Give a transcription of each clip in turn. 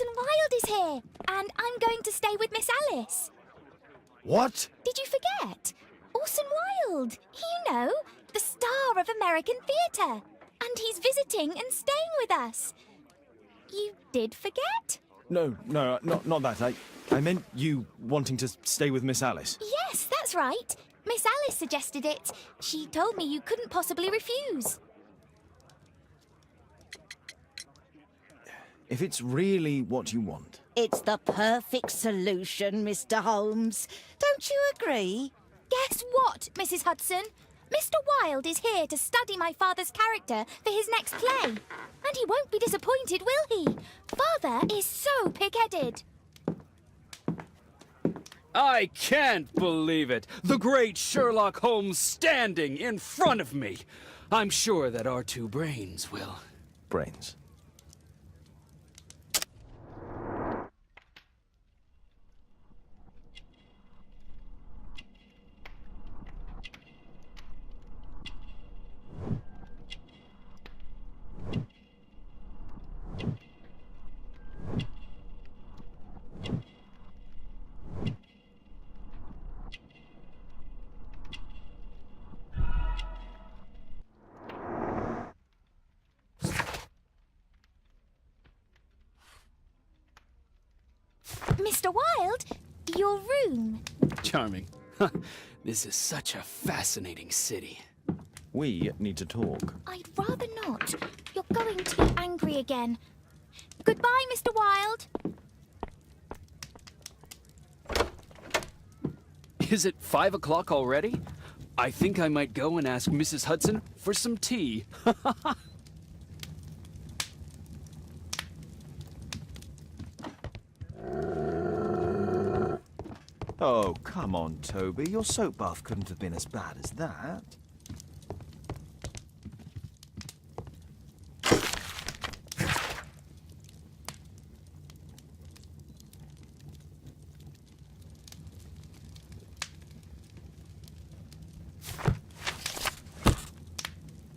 Orson Wilde is here, and I'm going to stay with Miss Alice. What? Did you forget? Orson Wilde, you know, the star of American theatre. And he's visiting and staying with us. You did forget? No, not that. I meant you wanting to stay with Miss Alice. Yes, that's right. Miss Alice suggested it. She told me you couldn't possibly refuse. If it's really what you want. It's the perfect solution, Mr. Holmes. Don't you agree? Guess what, Mrs. Hudson? Mr. Wilde is here to study my father's character for his next play. And he won't be disappointed, will he? Father is so pig-headed. I can't believe it! The great Sherlock Holmes standing in front of me! I'm sure that our two brains will... Brains. Mr. Wilde, your room. Charming. This is such a fascinating city. We need to talk. I'd rather not. You're going to be angry again. Goodbye, Mr. Wilde. Is it 5 o'clock already? I think I might go and ask Mrs. Hudson for some tea. Oh, come on, Toby. Your soap bath couldn't have been as bad as that.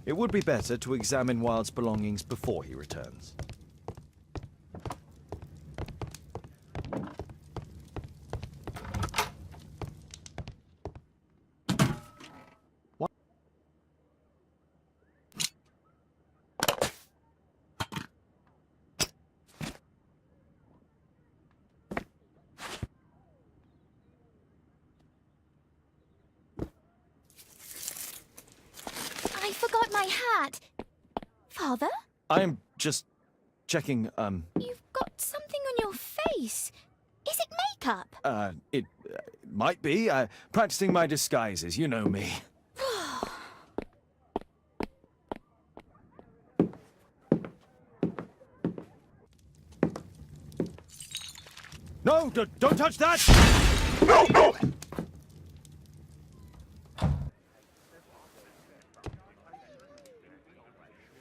It would be better to examine Wilde's belongings before he returns. I forgot my hat. Father? I am just checking, You've got something on your face. Is it makeup? It might be. Practicing my disguises, you know me. No, don't touch that! No!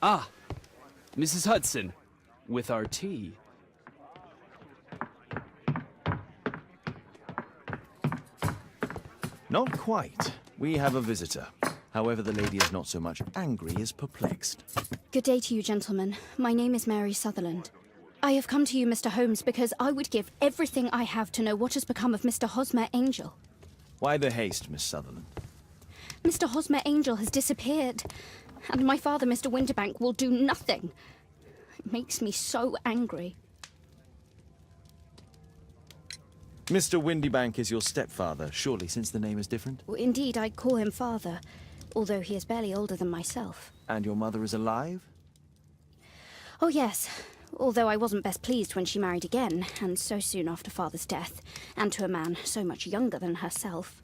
Ah, Mrs. Hudson, with our tea. Not quite. We have a visitor. However, the lady is not so much angry as perplexed. Good day to you, gentlemen. My name is Mary Sutherland. I have come to you, Mr. Holmes, because I would give everything I have to know what has become of Mr. Hosmer Angel. Why the haste, Miss Sutherland? Mr. Hosmer Angel has disappeared, and my father, Mr. Winterbank, will do nothing. It makes me so angry. Mr. Windybank is your stepfather, surely, since the name is different? Indeed, I call him father, although he is barely older than myself. And your mother is alive? Oh, yes. Although I wasn't best pleased when she married again, and so soon after father's death, and to a man so much younger than herself.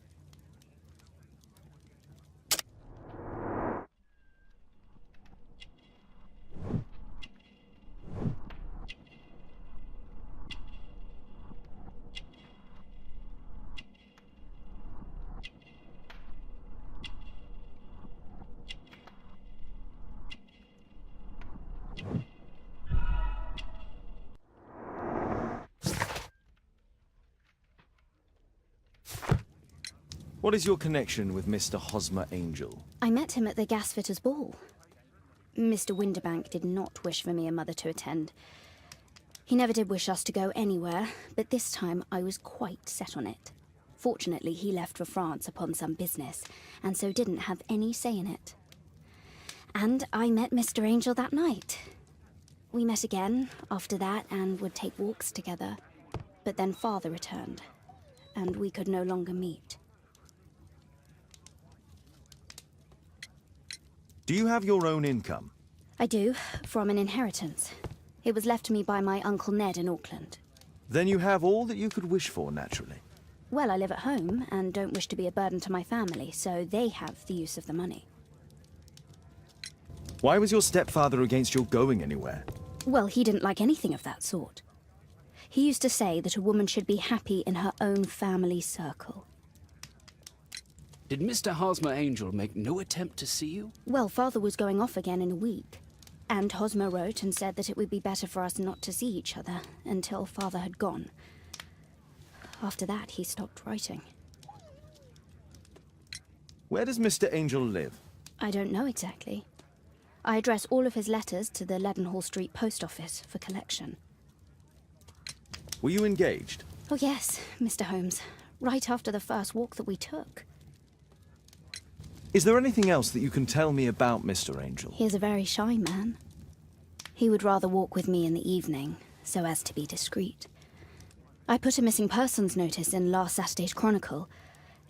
What is your connection with Mr. Hosmer Angel? I met him at the gasfitters' ball. Mr. Winterbank did not wish for me and Mother to attend. He never did wish us to go anywhere, but this time I was quite set on it. Fortunately, he left for France upon some business, and so didn't have any say in it. And I met Mr. Angel that night. We met again after that and would take walks together. But then Father returned, and we could no longer meet. Do you have your own income? I do, from an inheritance. It was left to me by my Uncle Ned in Auckland. Then you have all that you could wish for, naturally. Well, I live at home and don't wish to be a burden to my family, so they have the use of the money. Why was your stepfather against your going anywhere? Well, he didn't like anything of that sort. He used to say that a woman should be happy in her own family circle. Did Mr. Hosmer Angel make no attempt to see you? Well, Father was going off again in a week. And Hosmer wrote and said that it would be better for us not to see each other until Father had gone. After that, he stopped writing. Where does Mr. Angel live? I don't know exactly. I address all of his letters to the Leadenhall Street post office for collection. Were you engaged? Oh yes, Mr. Holmes. Right after the first walk that we took. Is there anything else that you can tell me about Mr. Angel? He is a very shy man. He would rather walk with me in the evening, so as to be discreet. I put a missing persons notice in last Saturday's Chronicle.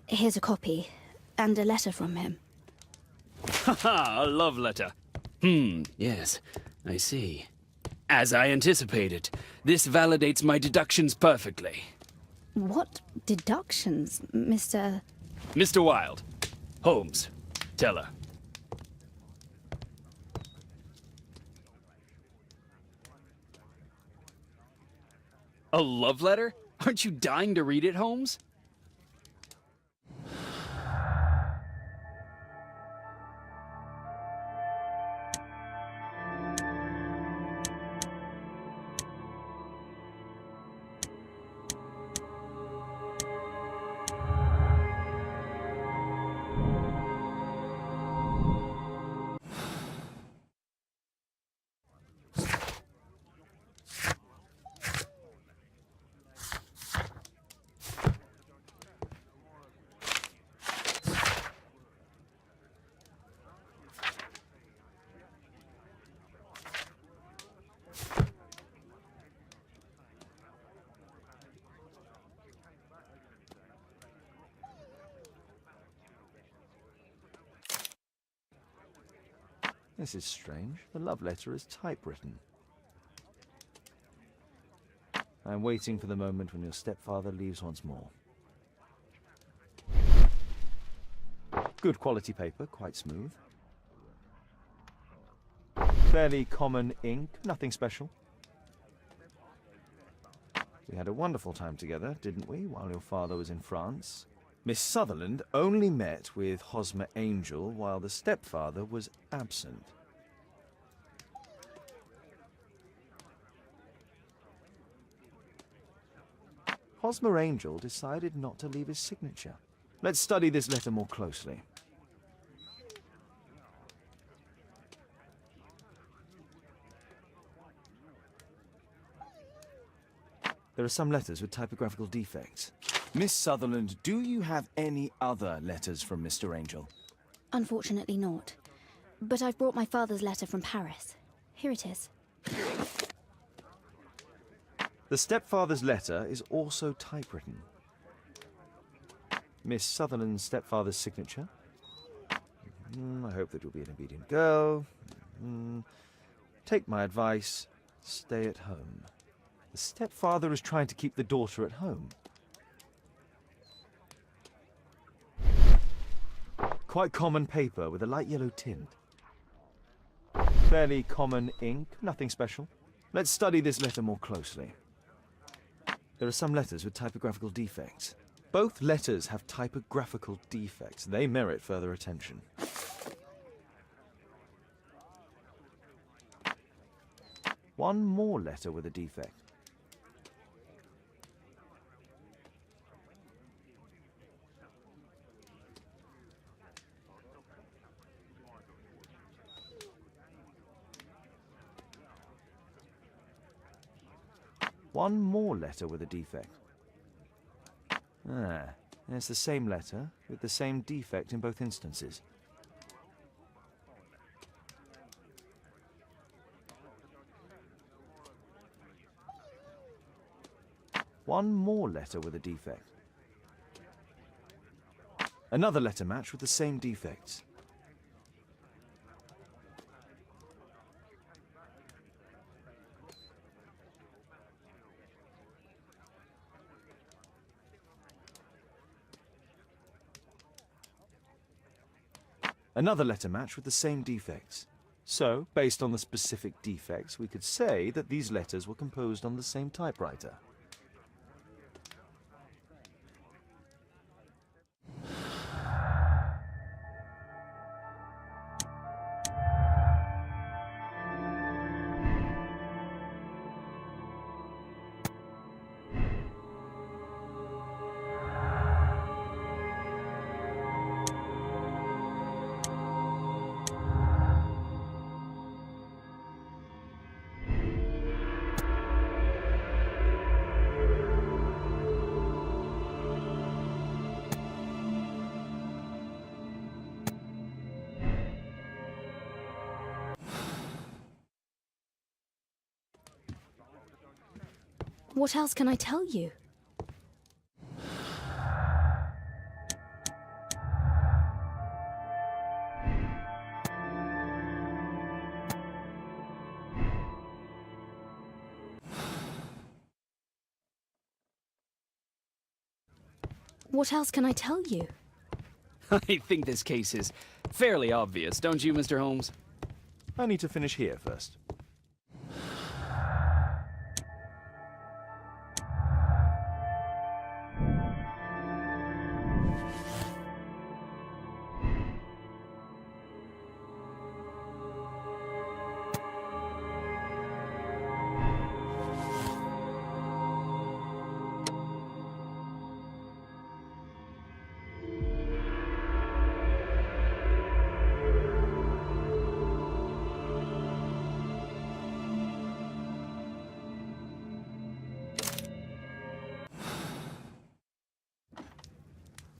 Here's a copy, and a letter from him. Haha, a love letter. Yes, I see. As I anticipated, this validates my deductions perfectly. What deductions, Mr. Mr. Wilde. Holmes, tell her. A love letter? Aren't you dying to read it, Holmes? This is strange. The love letter is typewritten. I'm waiting for the moment when your stepfather leaves once more. Good quality paper, quite smooth. Fairly common ink, nothing special. We had a wonderful time together, didn't we, while your father was in France? Miss Sutherland only met with Hosmer Angel while the stepfather was absent. Hosmer Angel decided not to leave his signature. Let's study this letter more closely. There are some letters with typographical defects. Miss Sutherland, do you have any other letters from Mr. Angel? Unfortunately not. But I've brought my father's letter from Paris. Here it is. The stepfather's letter is also typewritten. Miss Sutherland's stepfather's signature. I hope that you'll be an obedient girl. Take my advice, stay at home. The stepfather is trying to keep the daughter at home. Quite common paper with a light yellow tint. Fairly common ink, nothing special. Let's study this letter more closely. There are some letters with typographical defects. Both letters have typographical defects. They merit further attention. One more letter with a defect. One more letter with a defect. Ah, and it's the same letter with the same defect in both instances. One more letter with a defect. Another letter match with the same defects. Another letter match with the same defects. So, based on the specific defects, we could say that these letters were composed on the same typewriter. What else can I tell you? What else can I tell you? I think this case is fairly obvious, don't you, Mr. Holmes? I need to finish here first.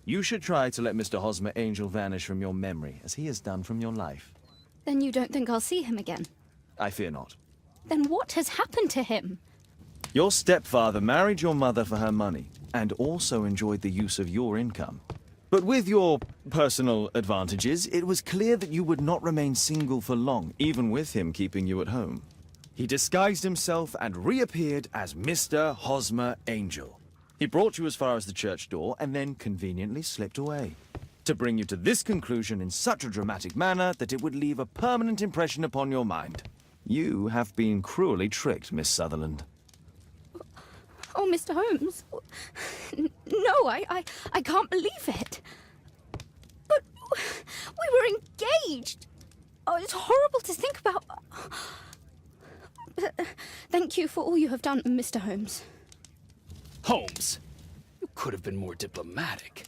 You should try to let Mr. Hosmer Angel vanish from your memory, as he has done from your life. Then you don't think I'll see him again? I fear not. Then what has happened to him? Your stepfather married your mother for her money, and also enjoyed the use of your income. But with your personal advantages, it was clear that you would not remain single for long, even with him keeping you at home. He disguised himself and reappeared as Mr. Hosmer Angel. He brought you as far as the church door and then conveniently slipped away, to bring you to this conclusion in such a dramatic manner that it would leave a permanent impression upon your mind. You have been cruelly tricked, Miss Sutherland. Oh, Mr. Holmes. No, I can't believe it. But we were engaged. Oh, it's horrible to think about. But thank you for all you have done, Mr. Holmes. Holmes, you could have been more diplomatic.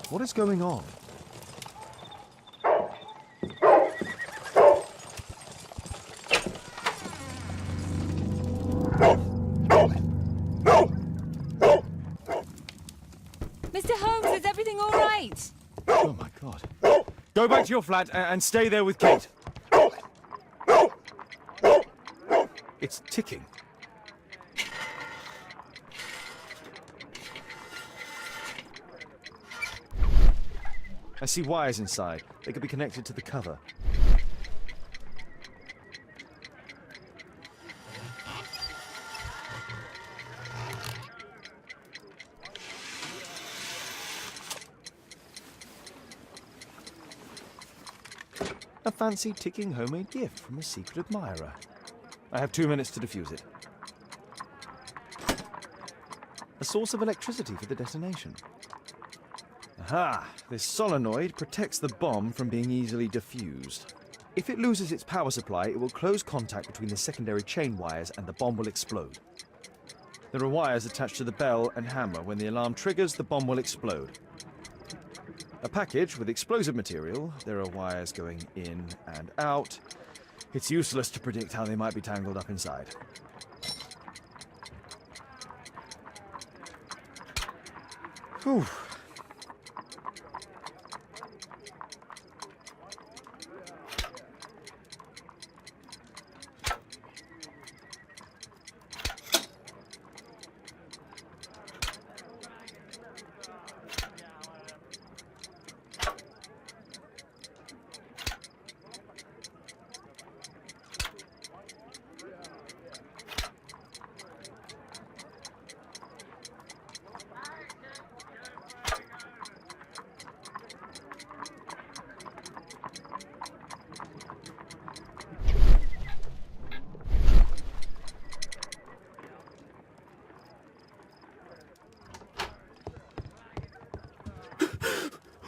What is going on? Mr. Holmes, is everything all right? Oh my God. Go back to your flat and stay there with Kate. It's ticking. I see wires inside. They could be connected to the cover. A fancy ticking homemade gift from a secret admirer. I have 2 minutes to defuse it. A source of electricity for the detonation. Aha! This solenoid protects the bomb from being easily diffused. If it loses its power supply, it will close contact between the secondary chain wires and the bomb will explode. There are wires attached to the bell and hammer. When the alarm triggers, the bomb will explode. A package with explosive material. There are wires going in and out. It's useless to predict how they might be tangled up inside. Whew.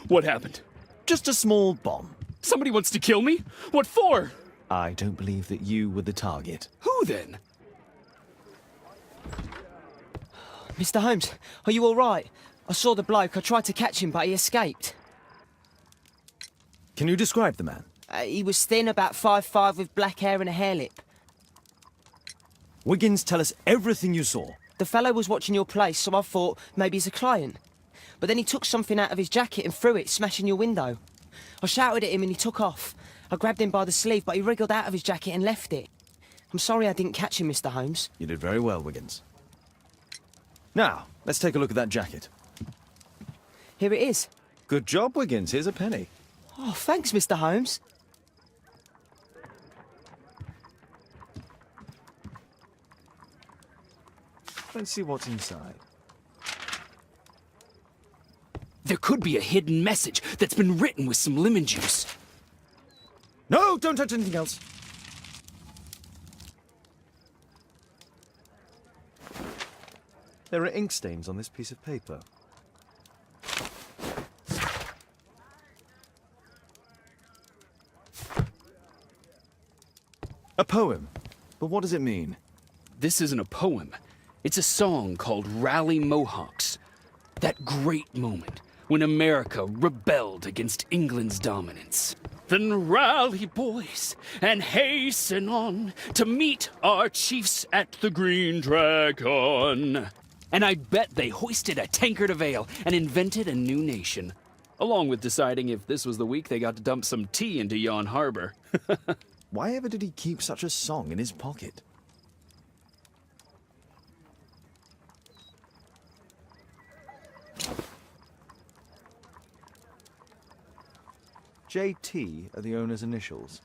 What happened? Just a small bomb. Somebody wants to kill me? What for? I don't believe that you were the target. Who then? Mr. Holmes, are you all right? I saw the bloke. I tried to catch him, but he escaped. Can you describe the man? He was thin, about 5'5", with black hair and a hair lip. Wiggins, tell us everything you saw. The fellow was watching your place, so I thought maybe he's a client. But then he took something out of his jacket and threw it, smashing your window. I shouted at him and he took off. I grabbed him by the sleeve, but he wriggled out of his jacket and left it. I'm sorry I didn't catch him, Mr. Holmes. You did very well, Wiggins. Now, let's take a look at that jacket. Here it is. Good job, Wiggins. Here's a penny. Oh, thanks, Mr. Holmes. Let's see what's inside. There could be a hidden message that's been written with some lemon juice. No, don't touch anything else. There are ink stains on this piece of paper. A poem. But what does it mean? This isn't a poem. It's a song called Rally Mohawks. That great moment when America rebelled against England's dominance. Then rally, boys, and hasten on to meet our chiefs at the Green Dragon. And I bet they hoisted a tankard of ale and invented a new nation. Along with deciding if this was the week they got to dump some tea into Yon Harbor. Why ever did he keep such a song in his pocket? JT are the owner's initials.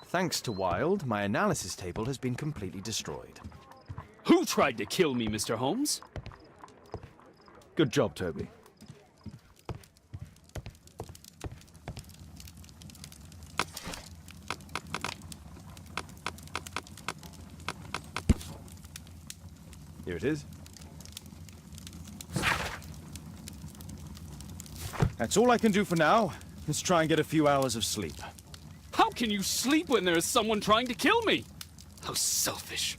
Thanks to Wilde, my analysis table has been completely destroyed. Who tried to kill me, Mr. Holmes? Good job, Toby. Here it is. That's all I can do for now. Let's try and get a few hours of sleep. How can you sleep when there is someone trying to kill me? How selfish.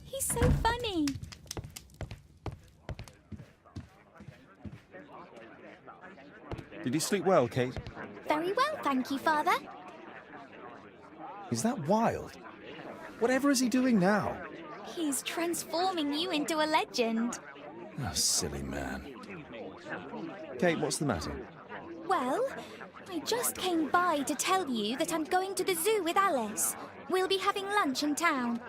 He's so funny. Did you sleep well, Kate? Very well, thank you, Father. Is that Wilde? Whatever is he doing now? He's transforming you into a legend. Oh, silly man. Kate, what's the matter? Well, I just came by to tell you that I'm going to the zoo with Alice. We'll be having lunch in town.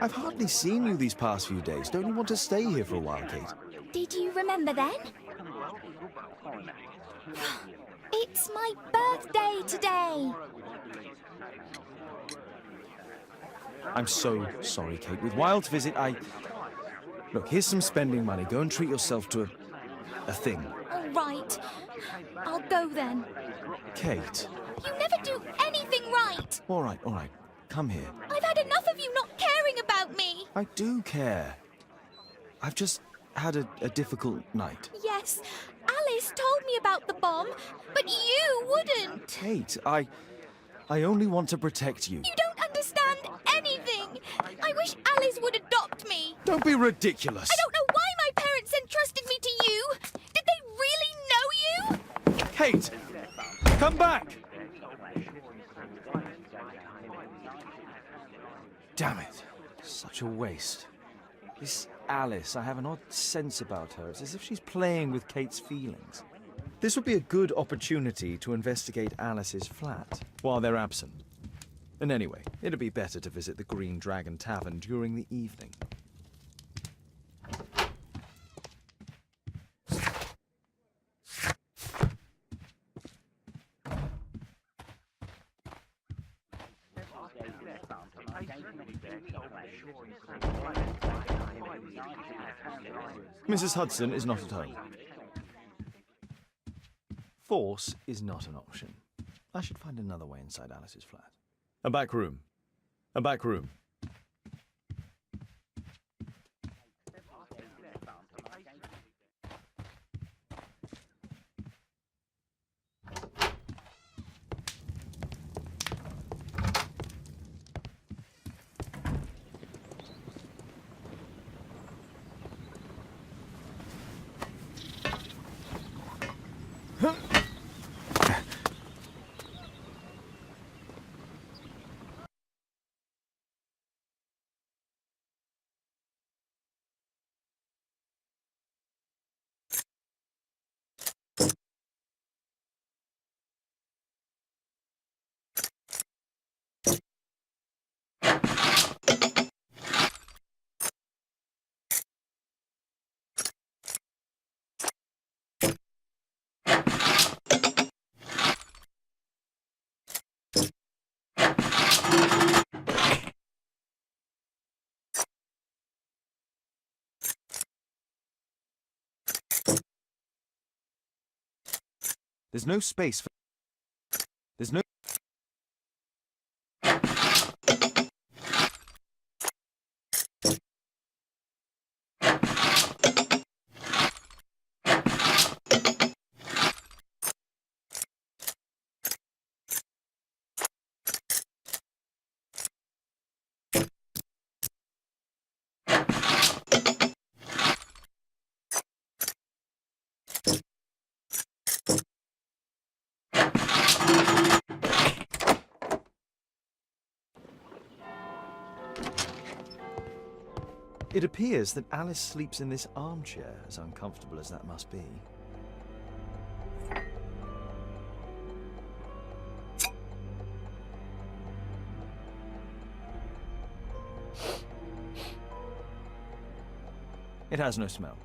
I've hardly seen you these past few days. Don't you want to stay here for a while, Kate? Did you remember then? It's my birthday today. I'm so sorry, Kate. With Wilde's visit, Look, here's some spending money. Go and treat yourself to a thing. All right. I'll go then. Kate. You never do anything right. All right. Come here. I've had enough of you not caring about me. I do care. I've just had a difficult night. Yes, Alice told me about the bomb, but you wouldn't. Kate, I only want to protect you. You don't understand anything. I wish Alice would adopt me. Don't be ridiculous. I don't know why my parents entrusted me to you. Did they really know you? Kate, come back! Damn it. Such a waste. This Alice, I have an odd sense about her. It's as if she's playing with Kate's feelings. This would be a good opportunity to investigate Alice's flat while they're absent. And anyway, it'd be better to visit the Green Dragon Tavern during the evening. Mrs. Hudson is not at home. Force is not an option. I should find another way inside Alice's flat. A back room. A back room. There's no space for... There's no... It appears that Alice sleeps in this armchair, as uncomfortable as that must be. It has no smell.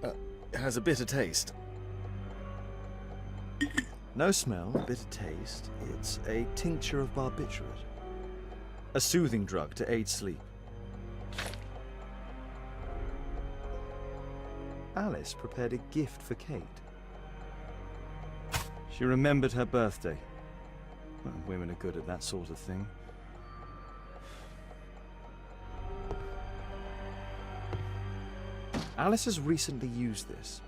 It has a bitter taste. No smell, bitter taste. It's a tincture of barbiturate. A soothing drug to aid sleep. Alice prepared a gift for Kate. She remembered her birthday. Well, women are good at that sort of thing. Alice has recently used this.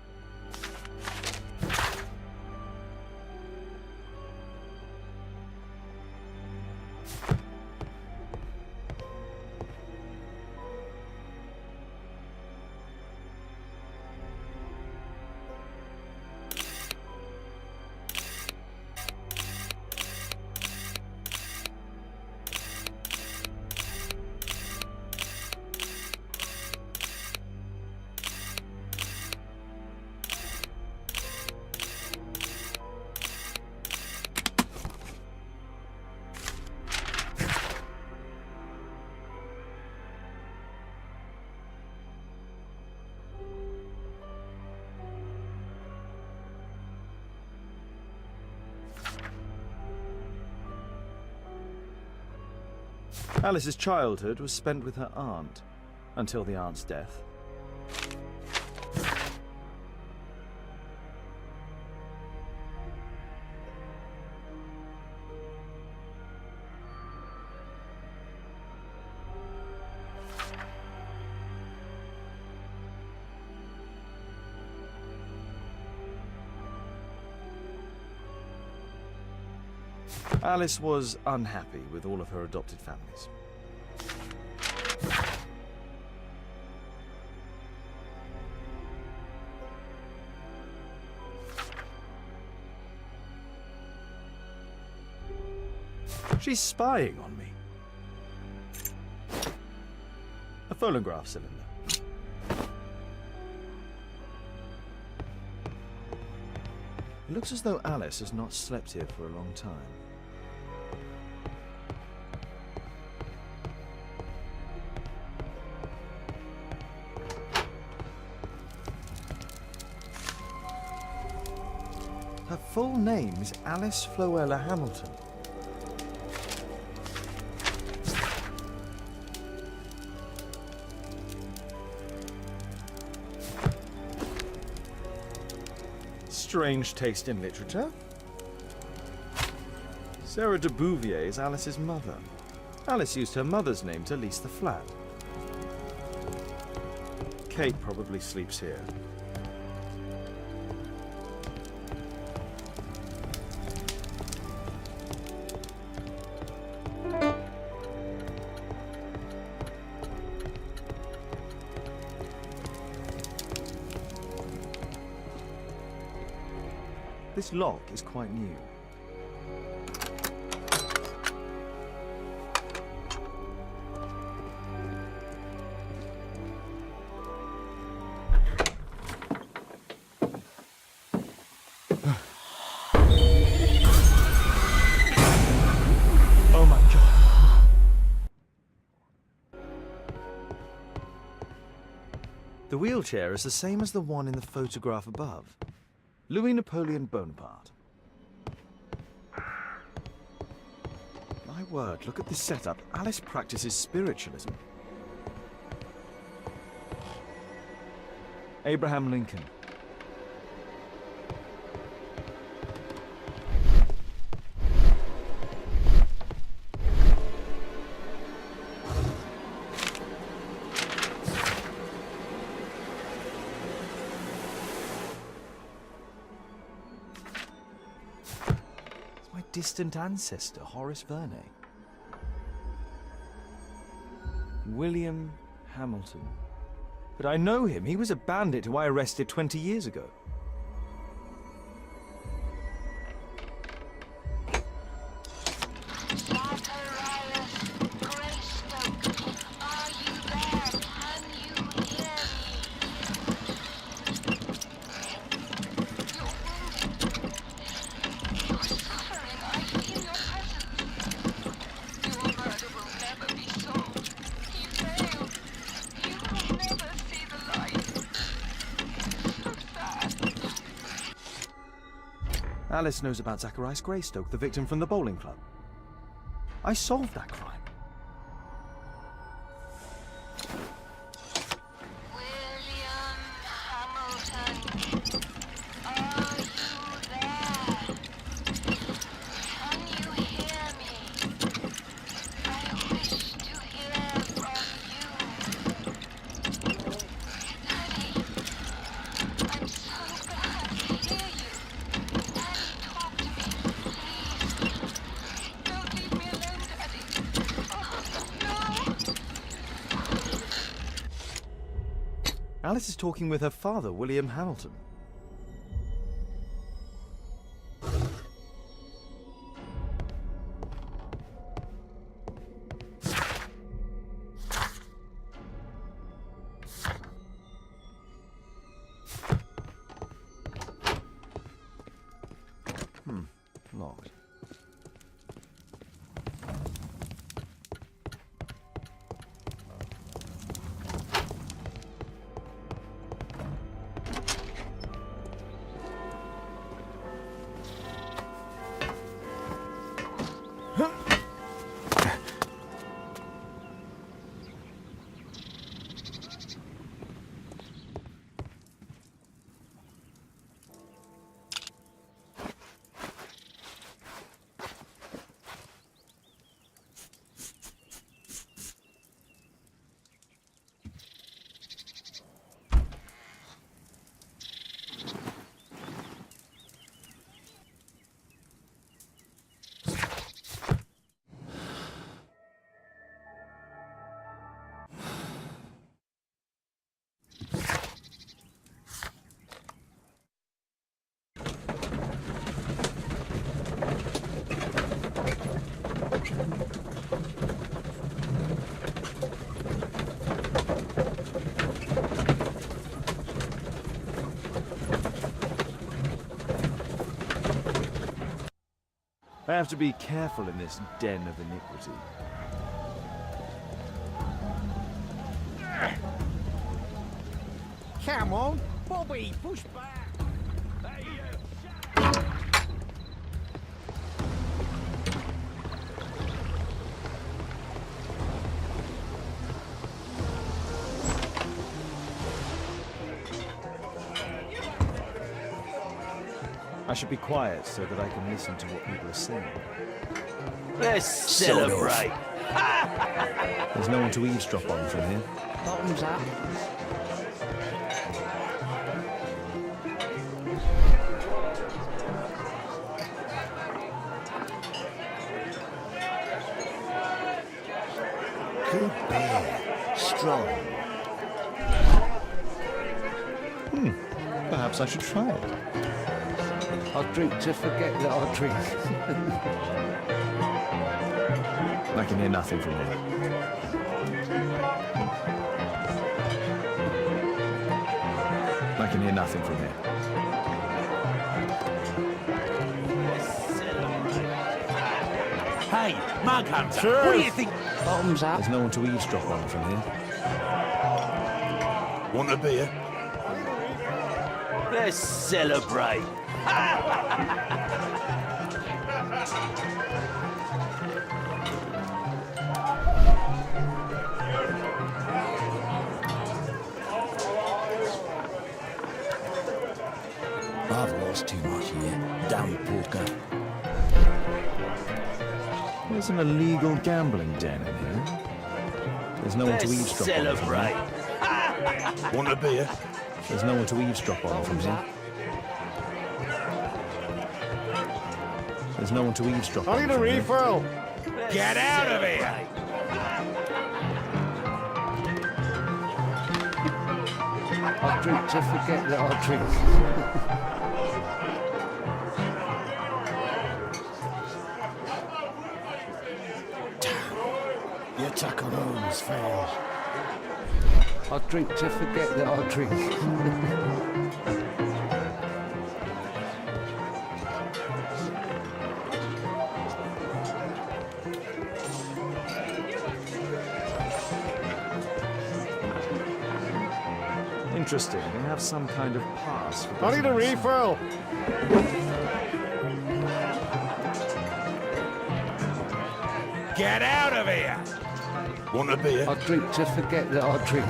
Alice's childhood was spent with her aunt, until the aunt's death. Alice was unhappy with all of her adopted families. She's spying on me. A phonograph cylinder. It looks as though Alice has not slept here for a long time. Her full name is Alice Floella Hamilton. Strange taste in literature. Sarah de Bouvier is Alice's mother. Alice used her mother's name to lease the flat. Kate probably sleeps here. This lock is quite new. Oh my God. The wheelchair is the same as the one in the photograph above. Louis Napoleon Bonaparte. My word, look at this setup. Alice practices spiritualism. Abraham Lincoln. Distant ancestor, Horace Verne. William Hamilton. But I know him. He was a bandit who I arrested 20 years ago. Alice knows about Zacharias Greystoke, the victim from the bowling club. I solved that crime. William Hamilton, are you there? Can you hear me? I wish to hear from you. Daddy, I'm so glad to hear you. Daddy, talk to me, please. Don't leave me alone, Daddy. Oh, no. Alice is talking with her father, William Hamilton. Locked. I have to be careful in this den of iniquity. Come on, Bobby, push back. I should be quiet so that I can listen to what people are saying. Let's celebrate. There's no one to eavesdrop on from here. Bottoms up. Good beer. Strong. Perhaps I should try it. I drink to forget that I drink. I can hear nothing from here. I can hear nothing from here. Hey, Mug Hunter, what do you think? Bottoms up. There's no one to eavesdrop on from here. Want a beer? Let's celebrate. I've lost too much here. Damn poker. There's an illegal gambling den in here. There's no one to Let's eavesdrop on from celebrate. here. Want a beer? There's no one to eavesdrop on from here. There's no one to eavesdrop on from here. refill. Get out of here! I drink to forget that I drink. The attack on Holmes failed. I drink to forget that I drink. Interesting. They have some kind of pass for I need a business. refill. Get out of here! Want a beer? I drink to forget that I drink.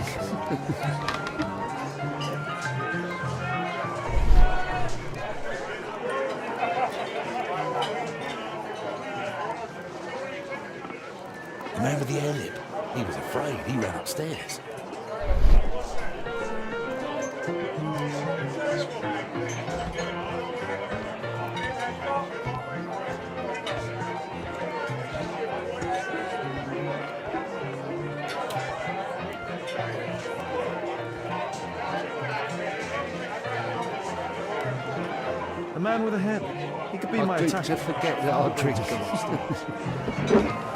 The man with the air lip. He was afraid. He ran upstairs. The man with a head. He could be I my drink attacker. to forget that I drink.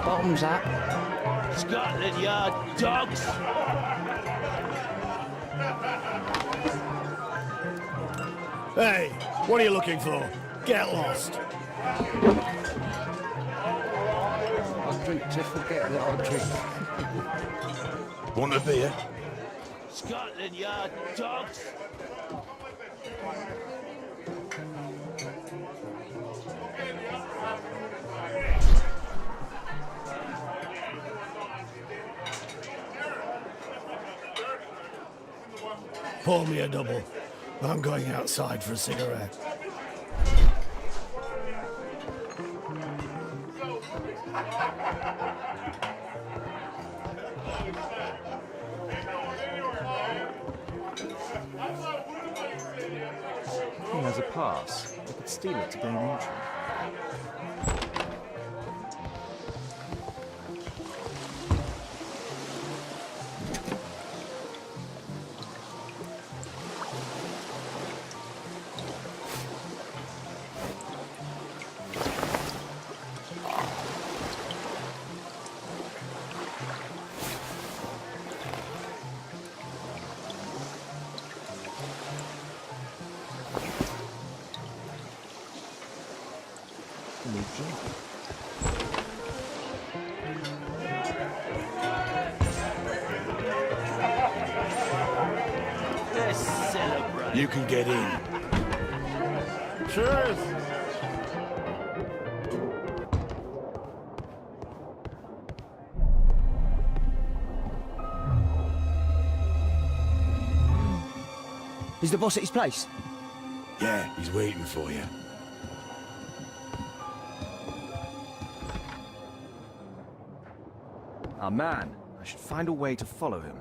Bottoms up. Scotland Yard dogs! Hey, what are you looking for? Get lost. I drink to forget that I drink. Want a beer? Scotland Yard dogs! Pour me a double. I'm going outside for a cigarette. He has a pass. I could steal it to gain entry. New job. You can get in. Cheers! Is the boss at his place? Yeah, he's waiting for you. Ah, man. I should find a way to follow him.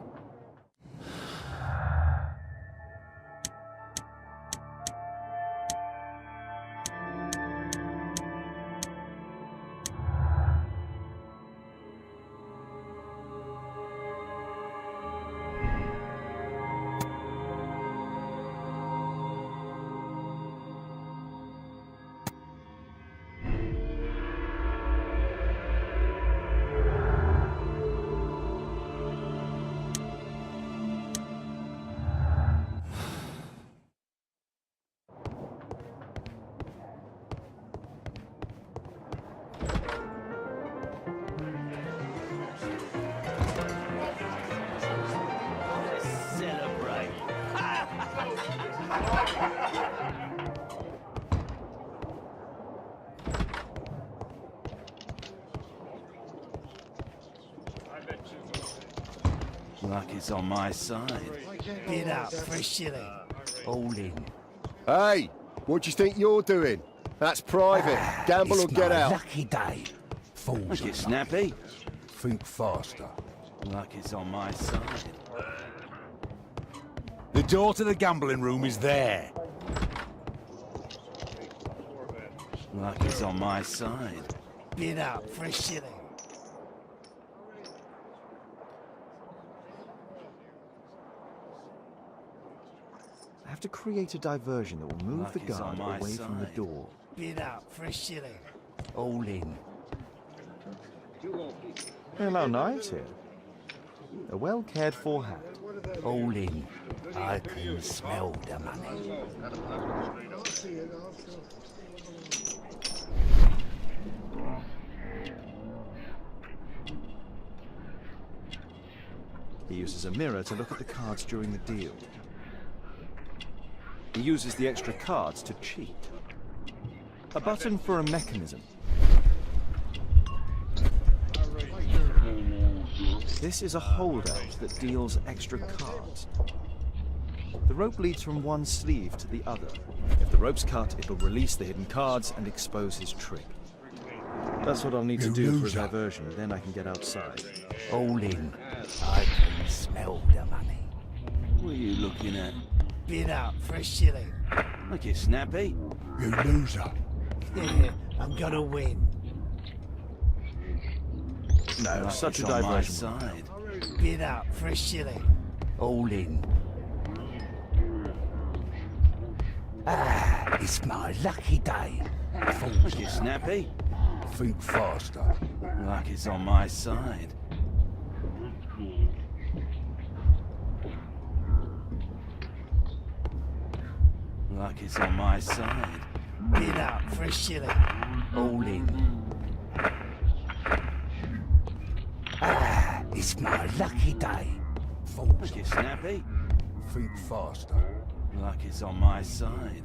Luck is on my side. Get up for a shilling. All in. Hey, what do you think you're doing? That's private. Gamble or get out. Lucky day. Fools. Look it, Snappy. Think faster. Luck is on my side. The door to the gambling room is there. Luck is on my side. Get up for a shilling. I have to create a diversion that will move Luck the is on guard my away from the side. door. Get up for a shilling. All in. Hello, knives here. A well cared for hat. All in. I can smell the money. He uses a mirror to look at the cards during the deal. He uses the extra cards to cheat. A button for a mechanism. This is a holdout that deals extra cards. The rope leads from one sleeve to the other. If the rope's cut, it'll release the hidden cards and expose his trick. That's what I'll need to You do for a loser. diversion, then I can get outside. All in. I can smell the money. What are you looking at? Get up for a shilling. Look it, Snappy. You loser. Yeah, I'm gonna win. No, Luck such a is on my diversion. side. Get up for a shilling. All in. It's my lucky day. Look it, Snappy. Think faster. Luck is on my side. Luck is on my side. Get up for a shilling. All in. It's my lucky day. Fools. Look it, Snappy. Think faster. Luck is on my side.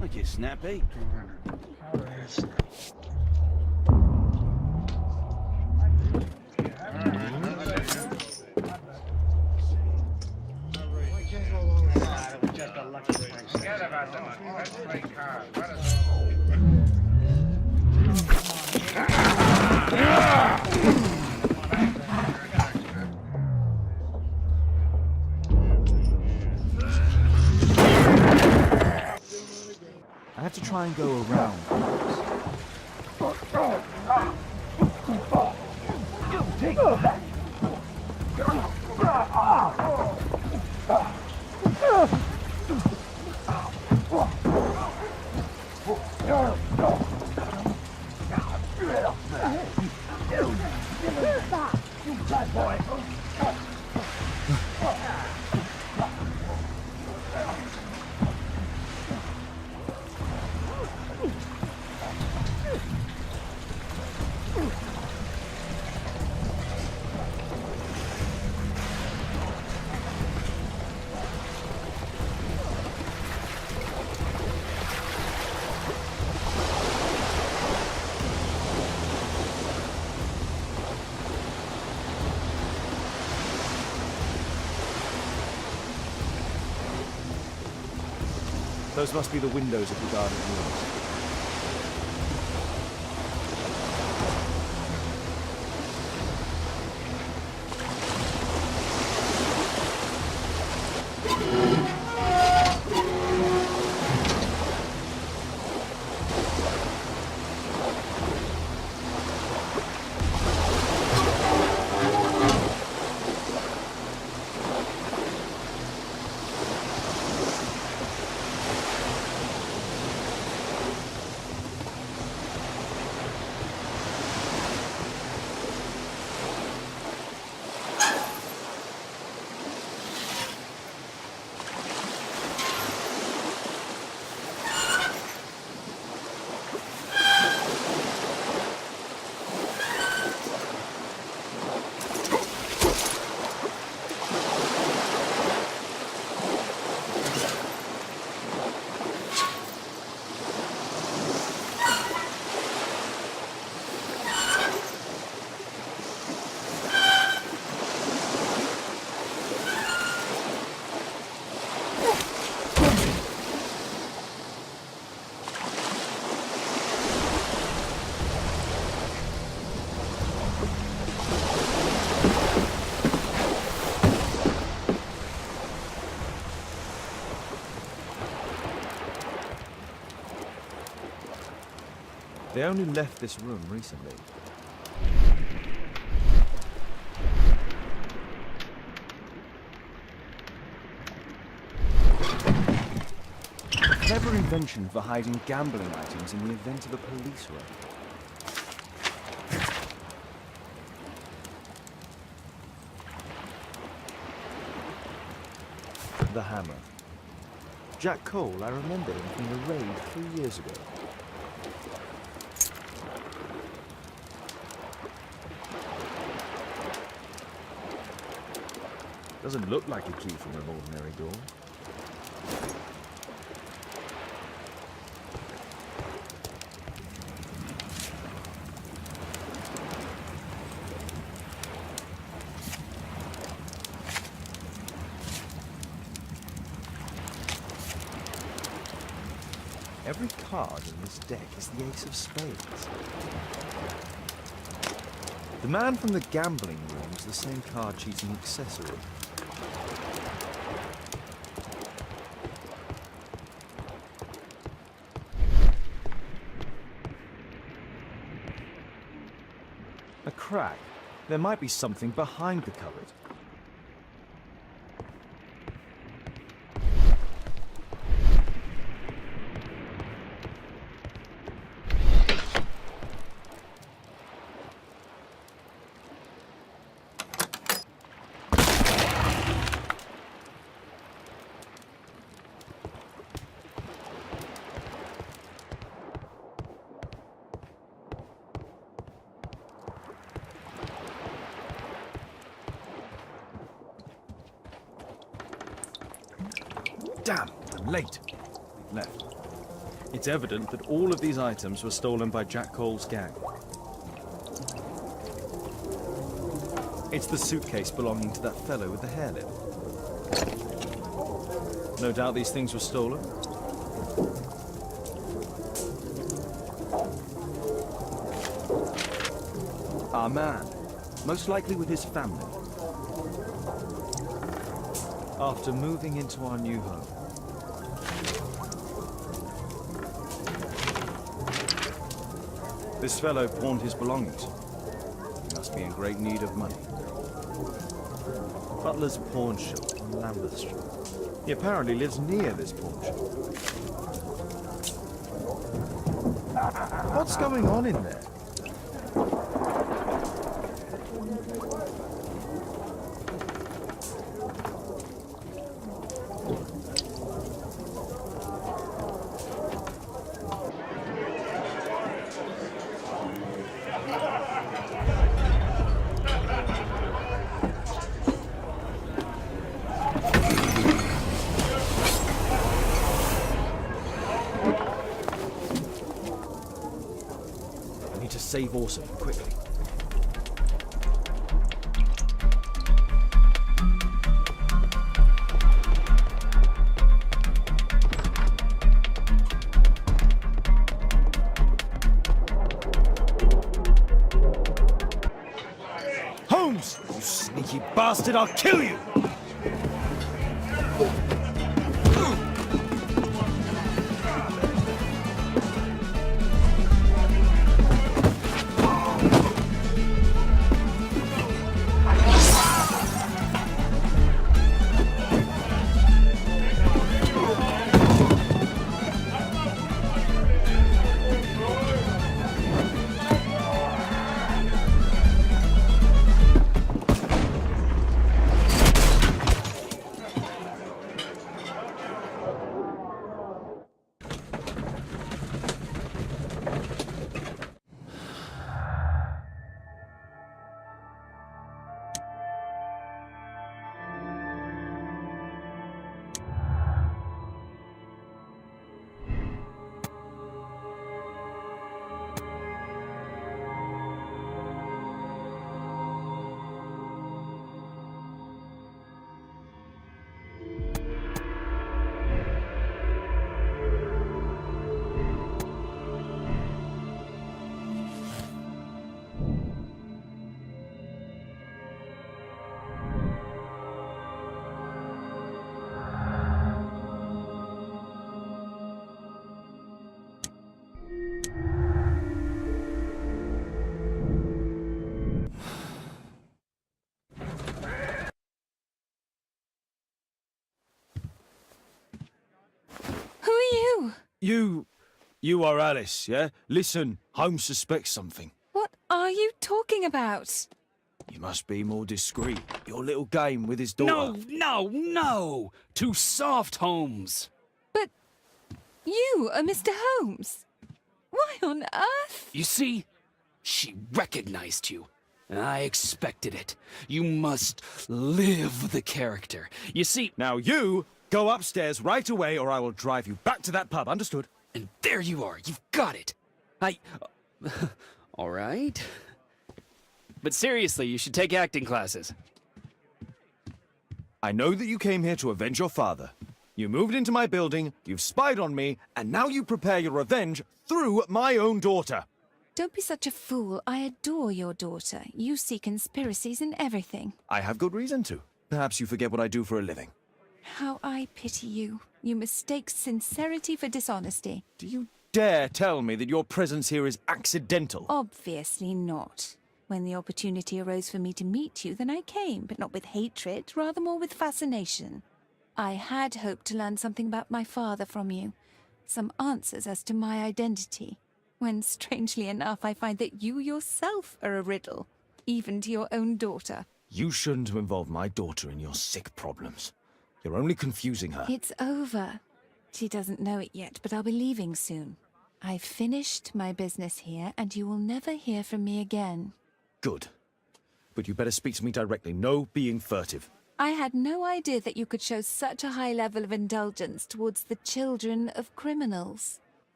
Look it, Snappy. I have to try and go around. Those must be the windows of the garden rooms. They only left this room recently. A clever invention for hiding gambling items in the event of a police raid. The hammer. Jack Cole, I remember him from the raid 3 years ago. Doesn't look like a key from an ordinary door. Every card in this deck is the ace of spades. The man from the gambling room is the same card cheating accessory. A crack. There might be something behind the cupboard. Damn, I'm late. Left. It's evident that all of these items were stolen by Jack Cole's gang. It's the suitcase belonging to that fellow with the hair lip. No doubt these things were stolen. Our man, most likely with his family. After moving into our new home. This fellow pawned his belongings. He must be in great need of money. Butler's pawn shop on Lambeth Street. He apparently lives near this pawn shop. What's going on in there? Save Orson, quickly. Sneaky bastard, I'll kill you! Who are you? You are Alice, yeah? Listen, Holmes suspects something. What are you talking about? You must be more discreet. Your little game with his daughter. No! Too soft, Holmes. But you are Mr. Holmes. Why on earth? You see, she recognized you. I expected it. You must live the character. You see... Now you go upstairs right away or I will drive you back to that pub, understood? And there you are. You've got it. All right. But seriously, you should take acting classes. I know that you came here to avenge your father. You moved into my building, you've spied on me, and now you prepare your revenge through my own daughter. Don't be such a fool. I adore your daughter. You see conspiracies in everything. I have good reason to. Perhaps you forget what I do for a living. How I pity you. You mistake sincerity for dishonesty. Do you dare tell me that your presence here is accidental? Obviously not. When the opportunity arose for me to meet you, then I came, but not with hatred, rather more with fascination. I had hoped to learn something about my father from you. Some answers as to my identity. When, strangely enough, I find that you yourself are a riddle, even to your own daughter. You shouldn't have involved my daughter in your sick problems. You're only confusing her. It's over. She doesn't know it yet, but I'll be leaving soon. I've finished my business here, and you will never hear from me again. Good. But you better speak to me directly. No being furtive. I had no idea that you could show such a high level of indulgence towards the children of criminals.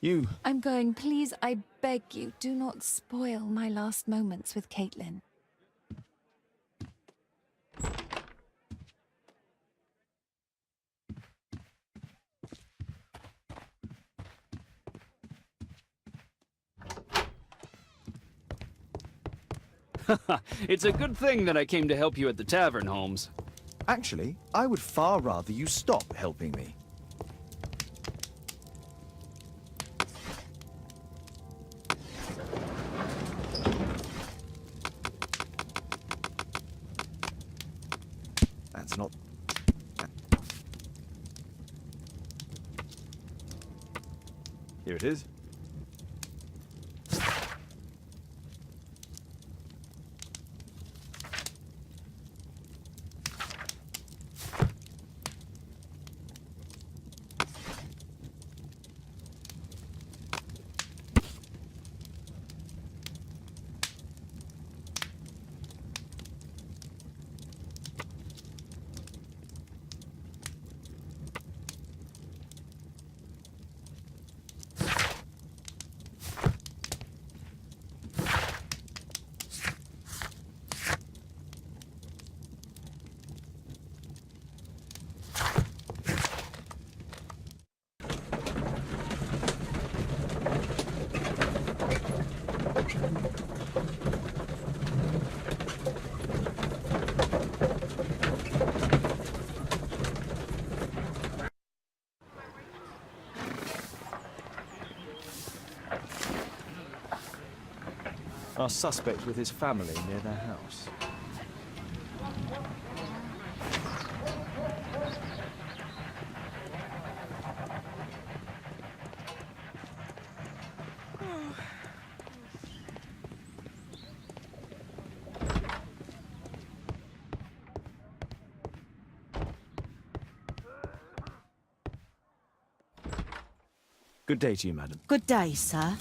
You... I'm going. Please, I beg you, do not spoil my last moments with Caitlin. It's a good thing that I came to help you at the tavern, Holmes. Actually, I would far rather you stop helping me. That's not... Here it is. Our suspect with his family near their house. Good day to you, madam. Good day, sir.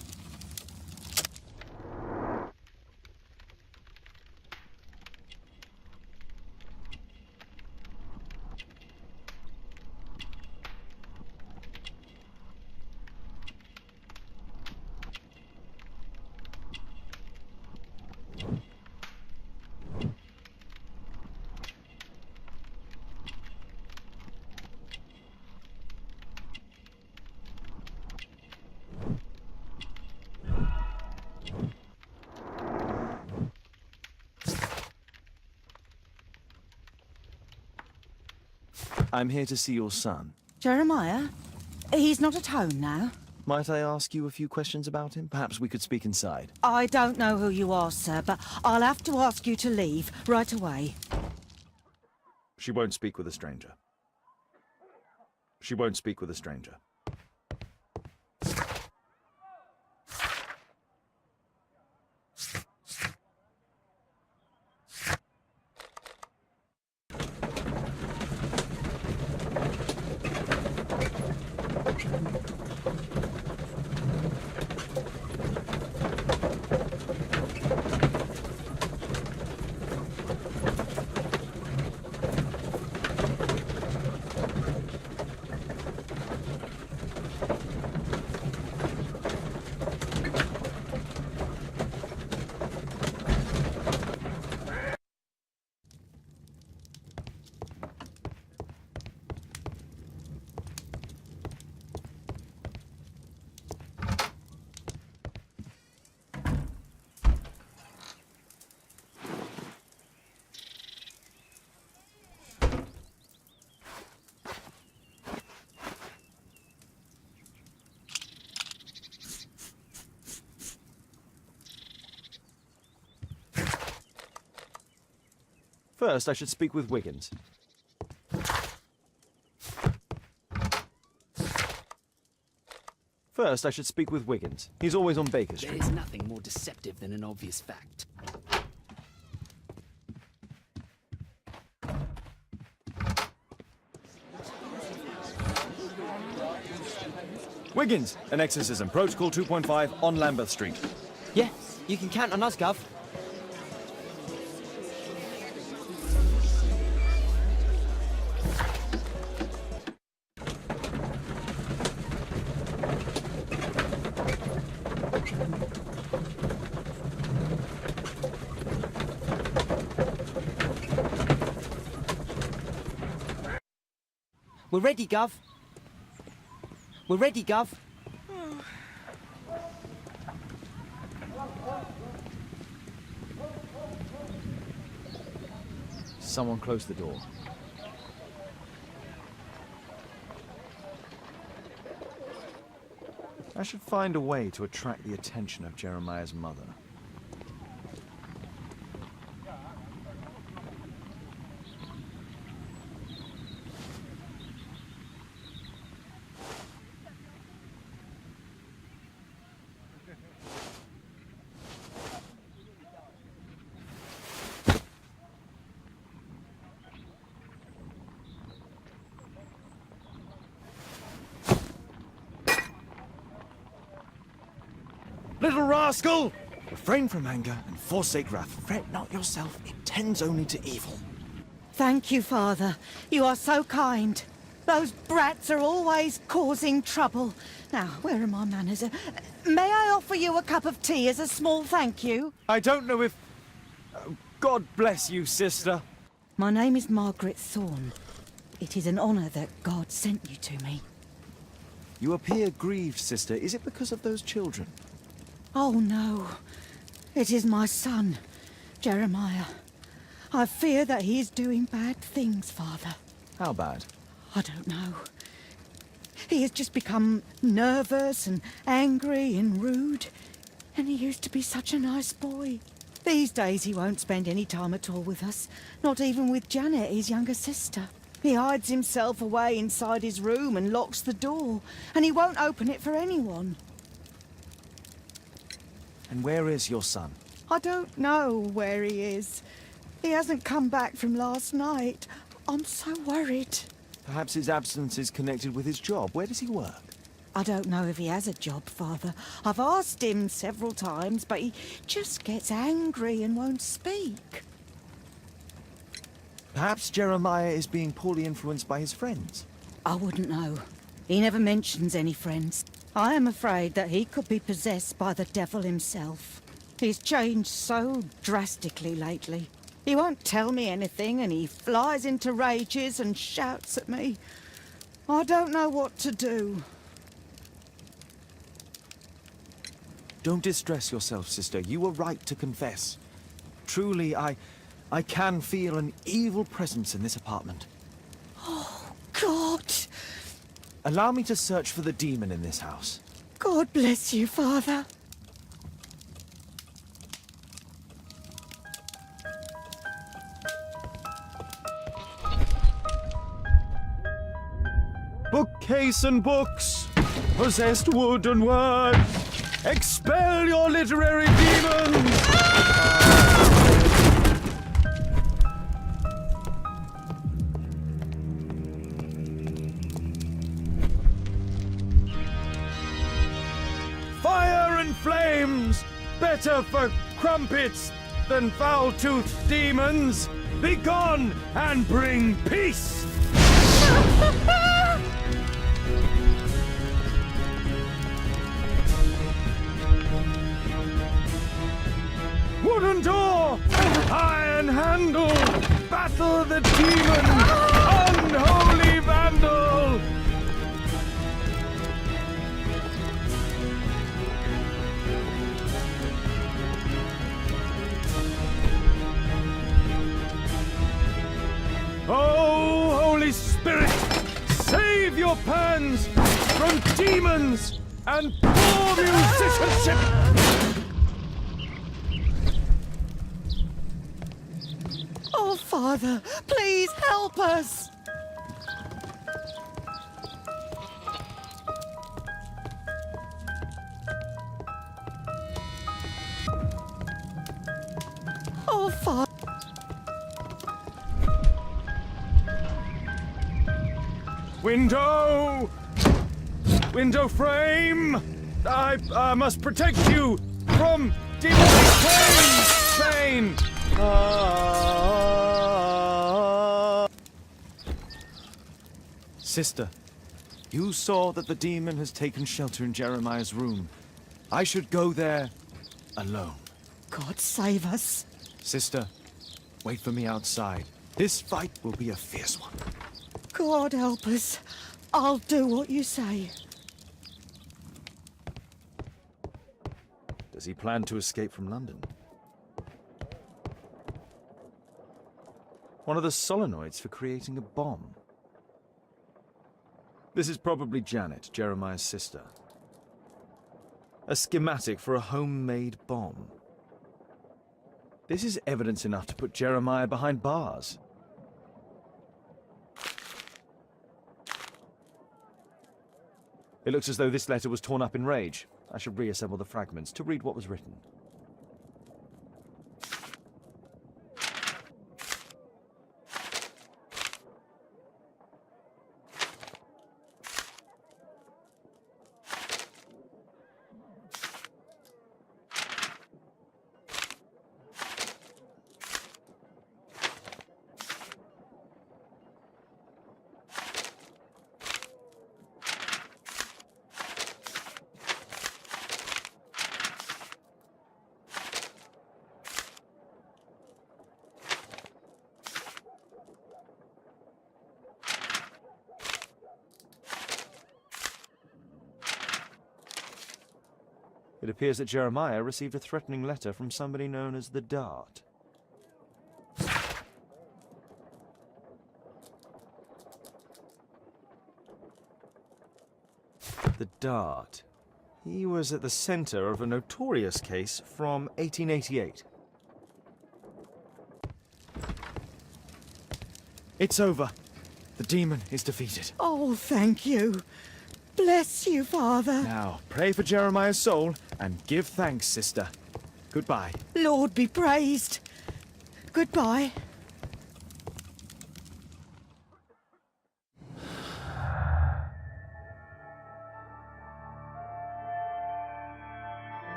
I'm here to see your son. Jeremiah? He's not at home now. Might I ask you a few questions about him? Perhaps we could speak inside. I don't know who you are, sir, but I'll have to ask you to leave right away. She won't speak with a stranger. She won't speak with a stranger. First, I should speak with Wiggins. First, I should speak with Wiggins. He's always on Baker Street. There is nothing more deceptive than an obvious fact. Wiggins, an exorcism. Protocol 2.5 on Lambeth Street. Yeah, you can count on us, Gov. We're ready, Gov. We're ready, Gov. Someone close the door. I should find a way to attract the attention of Jeremiah's mother. Little rascal! Refrain from anger and forsake wrath. Fret not yourself, it tends only to evil. Thank you, Father. You are so kind. Those brats are always causing trouble. Now, where are my manners? May I offer you a cup of tea as a small thank you? I don't know if... God bless you, sister. My name is Margaret Thorne. It is an honour that God sent you to me. You appear grieved, sister. Is it because of those children? Oh, no. It is my son, Jeremiah. I fear that he is doing bad things, Father. How bad? I don't know. He has just become nervous and angry and rude. And he used to be such a nice boy. These days he won't spend any time at all with us, not even with Janet, his younger sister. He hides himself away inside his room and locks the door, and he won't open it for anyone. And where is your son? I don't know where he is. He hasn't come back from last night. I'm so worried. Perhaps his absence is connected with his job. Where does he work? I don't know if he has a job, Father. I've asked him several times, but he just gets angry and won't speak. Perhaps Jeremiah is being poorly influenced by his friends. I wouldn't know. He never mentions any friends. I am afraid that he could be possessed by the devil himself. He's changed so drastically lately. He won't tell me anything, and he flies into rages and shouts at me. I don't know what to do. Don't distress yourself, sister. You were right to confess. Truly, I can feel an evil presence in this apartment. Oh, God! Allow me to search for the demon in this house. God bless you, Father. Bookcase and books, possessed wood and word, expel your literary demons! Fire and flames, better for crumpets than foul-toothed demons. Begone and bring peace! Wooden door, iron handle, battle the demon, unholy vandal! Oh, Holy Spirit, save your pans from demons and poor musicianship! Oh, Father, please help us! Oh, Father. Window! Window frame! I must protect you from demonic pain! Sister, you saw that the demon has taken shelter in Jeremiah's room. I should go there alone. God save us. Sister, wait for me outside. This fight will be a fierce one. God help us. I'll do what you say. Does he plan to escape from London? One of the solenoids for creating a bomb. This is probably Janet, Jeremiah's sister. A schematic for a homemade bomb. This is evidence enough to put Jeremiah behind bars. It looks as though this letter was torn up in rage. I should reassemble the fragments to read what was written. It appears that Jeremiah received a threatening letter from somebody known as the Dart. The Dart. He was at the center of a notorious case from 1888. It's over. The demon is defeated. Oh, thank you. Bless you, Father. Now, pray for Jeremiah's soul and give thanks, sister. Goodbye. Lord be praised. Goodbye.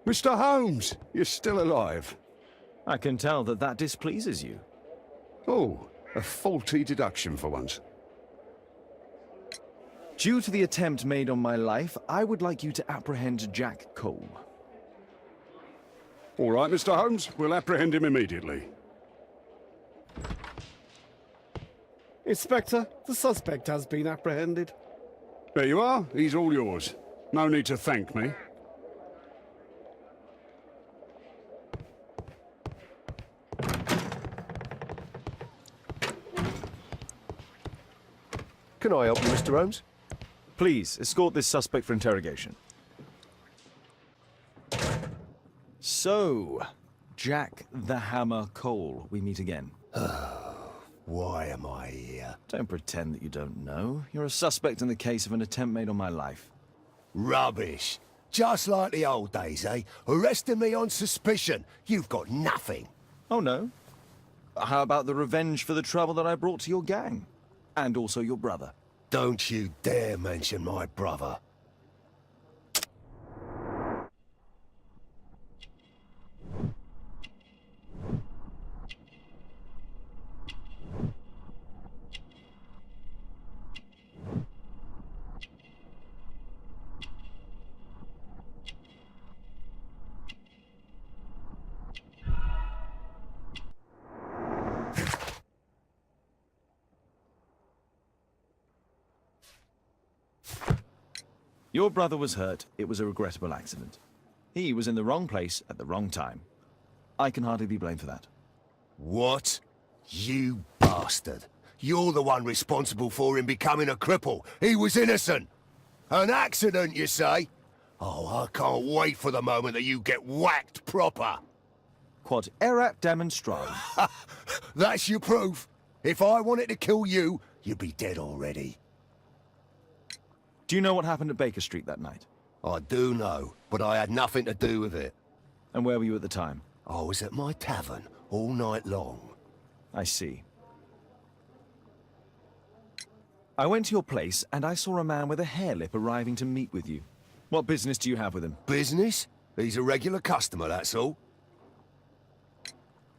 Mr. Holmes, you're still alive. I can tell that that displeases you. Oh, a faulty deduction for once. Due to the attempt made on my life, I would like you to apprehend Jack Cole. All right, Mr. Holmes, we'll apprehend him immediately. Inspector, the suspect has been apprehended. There you are, he's all yours. No need to thank me. Can I help you, Mr. Holmes? Please, escort this suspect for interrogation. So, Jack the Hammer Cole, we meet again. Why am I here? Don't pretend that you don't know. You're a suspect in the case of an attempt made on my life. Rubbish. Just like the old days, eh? Arresting me on suspicion. You've got nothing. Oh, no? How about the revenge for the trouble that I brought to your gang? And also your brother. Don't you dare mention my brother. Your brother was hurt. It was a regrettable accident. He was in the wrong place at the wrong time. I can hardly be blamed for that. What? You bastard. You're the one responsible for him becoming a cripple. He was innocent. An accident, you say? Oh, I can't wait for the moment that you get whacked proper. Quod erat demonstrari. That's your proof. If I wanted to kill you, you'd be dead already. Do you know what happened at Baker Street that night? I do know, but I had nothing to do with it. And where were you at the time? I was at my tavern all night long. I see. I went to your place and I saw a man with a hair lip arriving to meet with you. What business do you have with him? Business? He's a regular customer, that's all.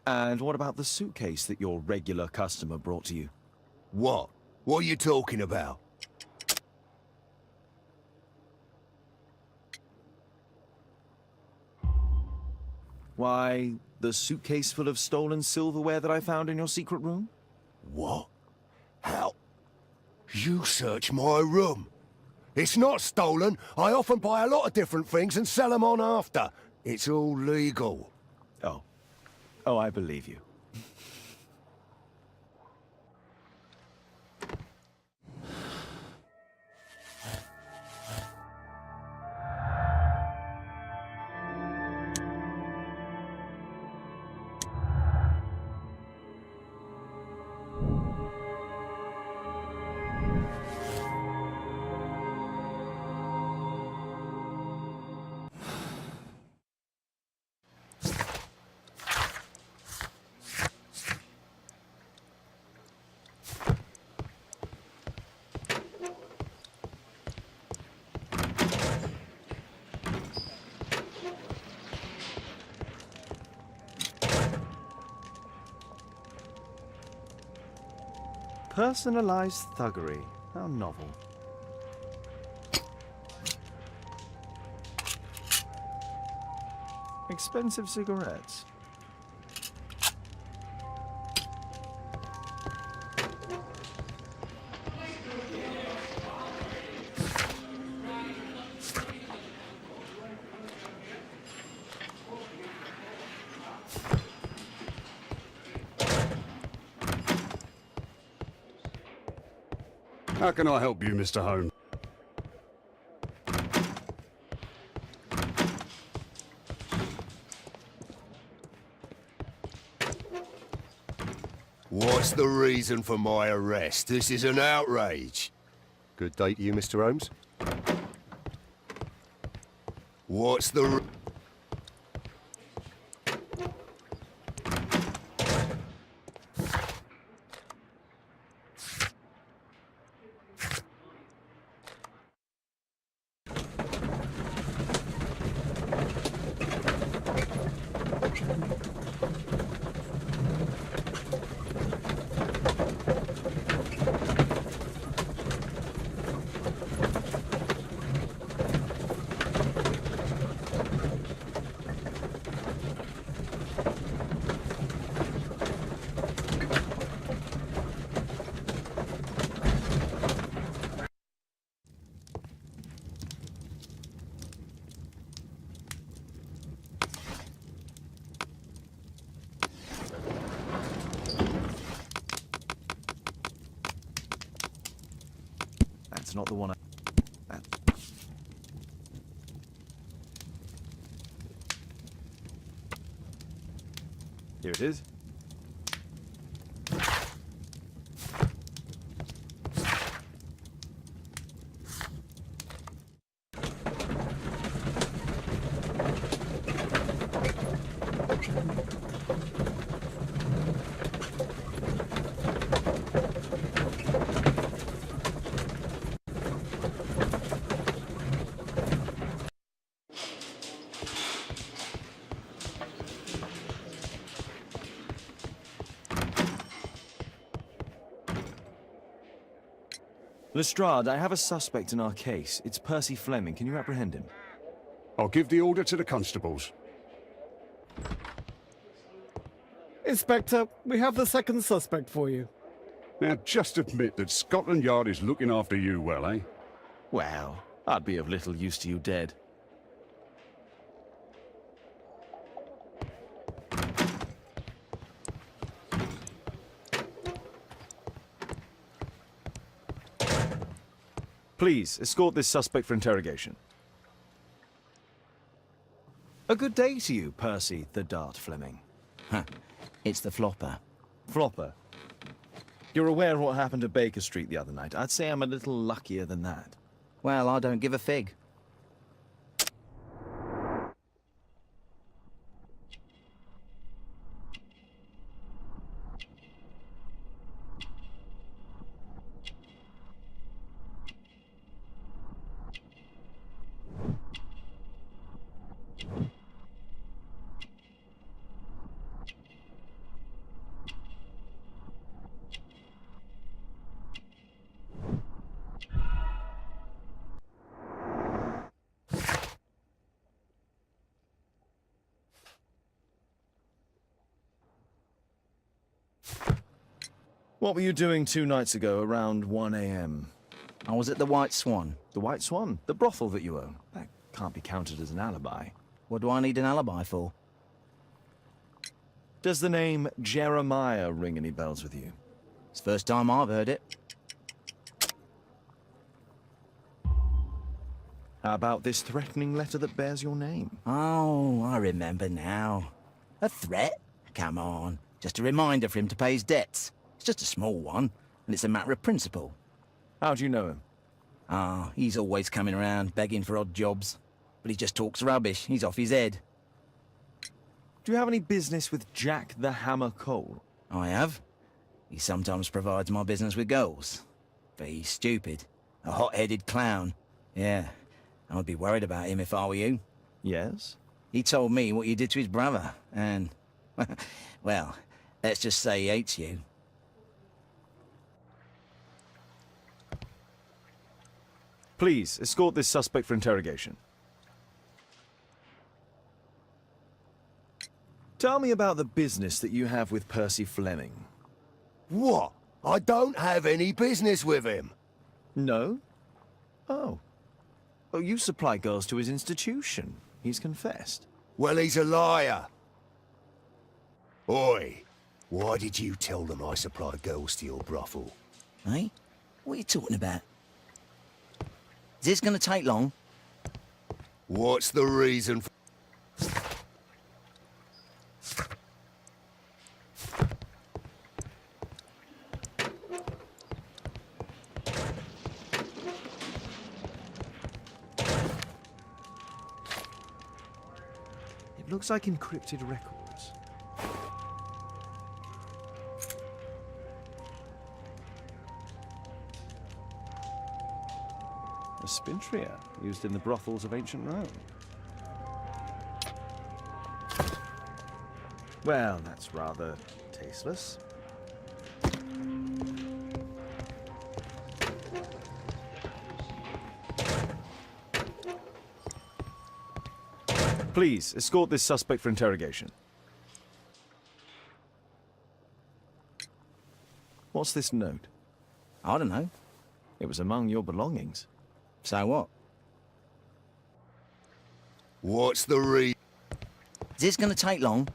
And what about the suitcase that your regular customer brought to you? What? What are you talking about? Why, the suitcase full of stolen silverware that I found in your secret room? What? How? You searched my room. It's not stolen. I often buy a lot of different things and sell them on after. It's all legal. Oh. Oh, I believe you. Personalized thuggery. How novel. Expensive cigarettes. How can I help you, Mr. Holmes? What's the reason for my arrest? This is an outrage. Good day to you, Mr. Holmes. What's the... That's not the one I... Here it is. Lestrade, I have a suspect in our case. It's Percy Fleming. Can you apprehend him? I'll give the order to the constables. Inspector, we have the second suspect for you. Now, just admit that Scotland Yard is looking after you well, eh? Well, I'd be of little use to you dead. Please, escort this suspect for interrogation. A good day to you, Percy the Dart Fleming. Huh. It's the flopper. Flopper? You're aware of what happened at Baker Street the other night. I'd say I'm a little luckier than that. Well, I don't give a fig. What were you doing 2 nights ago around 1 a.m.? I was at the White Swan. The White Swan? The brothel that you own? That can't be counted as an alibi. What do I need an alibi for? Does the name Jeremiah ring any bells with you? It's the first time I've heard it. How about this threatening letter that bears your name? Oh, I remember now. A threat? Come on. Just a reminder for him to pay his debts. It's just a small one, and it's a matter of principle. How do you know him? Ah, he's always coming around, begging for odd jobs. But he just talks rubbish. He's off his head. Do you have any business with Jack the Hammer Cole? I have. He sometimes provides my business with girls. But he's stupid. A hot-headed clown. Yeah, I'd be worried about him if I were you. Yes? He told me what you did to his brother, and... well, let's just say he hates you. Please, escort this suspect for interrogation. Tell me about the business that you have with Percy Fleming. What? I don't have any business with him. No? Oh. Oh, you supply girls to his institution. He's confessed. Well, he's a liar. Oi, why did you tell them I supplied girls to your brothel? Eh? What are you talking about? Is this gonna take long? What's the reason for... It looks like encrypted records. A spintria used in the brothels of ancient Rome. Well, that's rather tasteless. Please, escort this suspect for interrogation. What's this note? I don't know. It was among your belongings. So what? What's the reason? Is this gonna take long?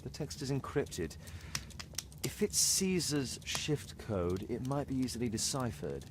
The text is encrypted. If it's Caesar's shift code, it might be easily deciphered.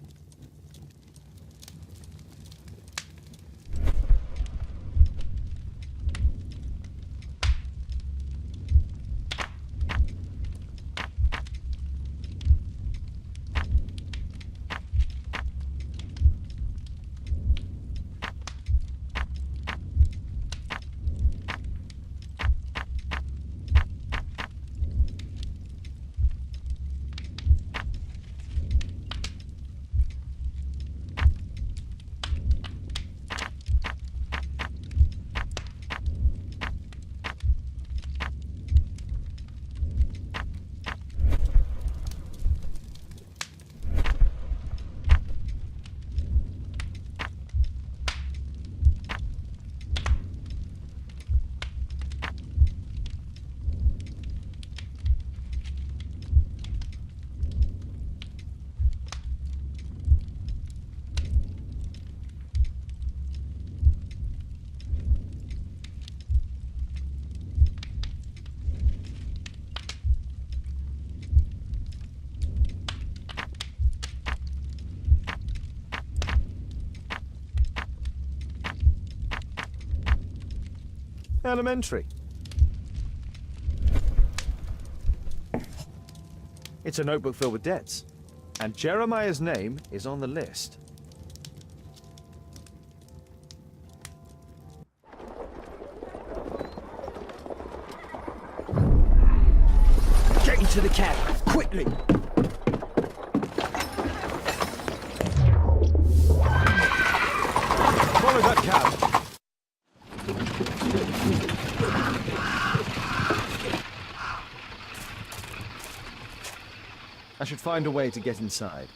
Elementary. It's a notebook filled with debts, and Jeremiah's name is on the list. Get into the cab, quickly! Follow that cab. I should find a way to get inside.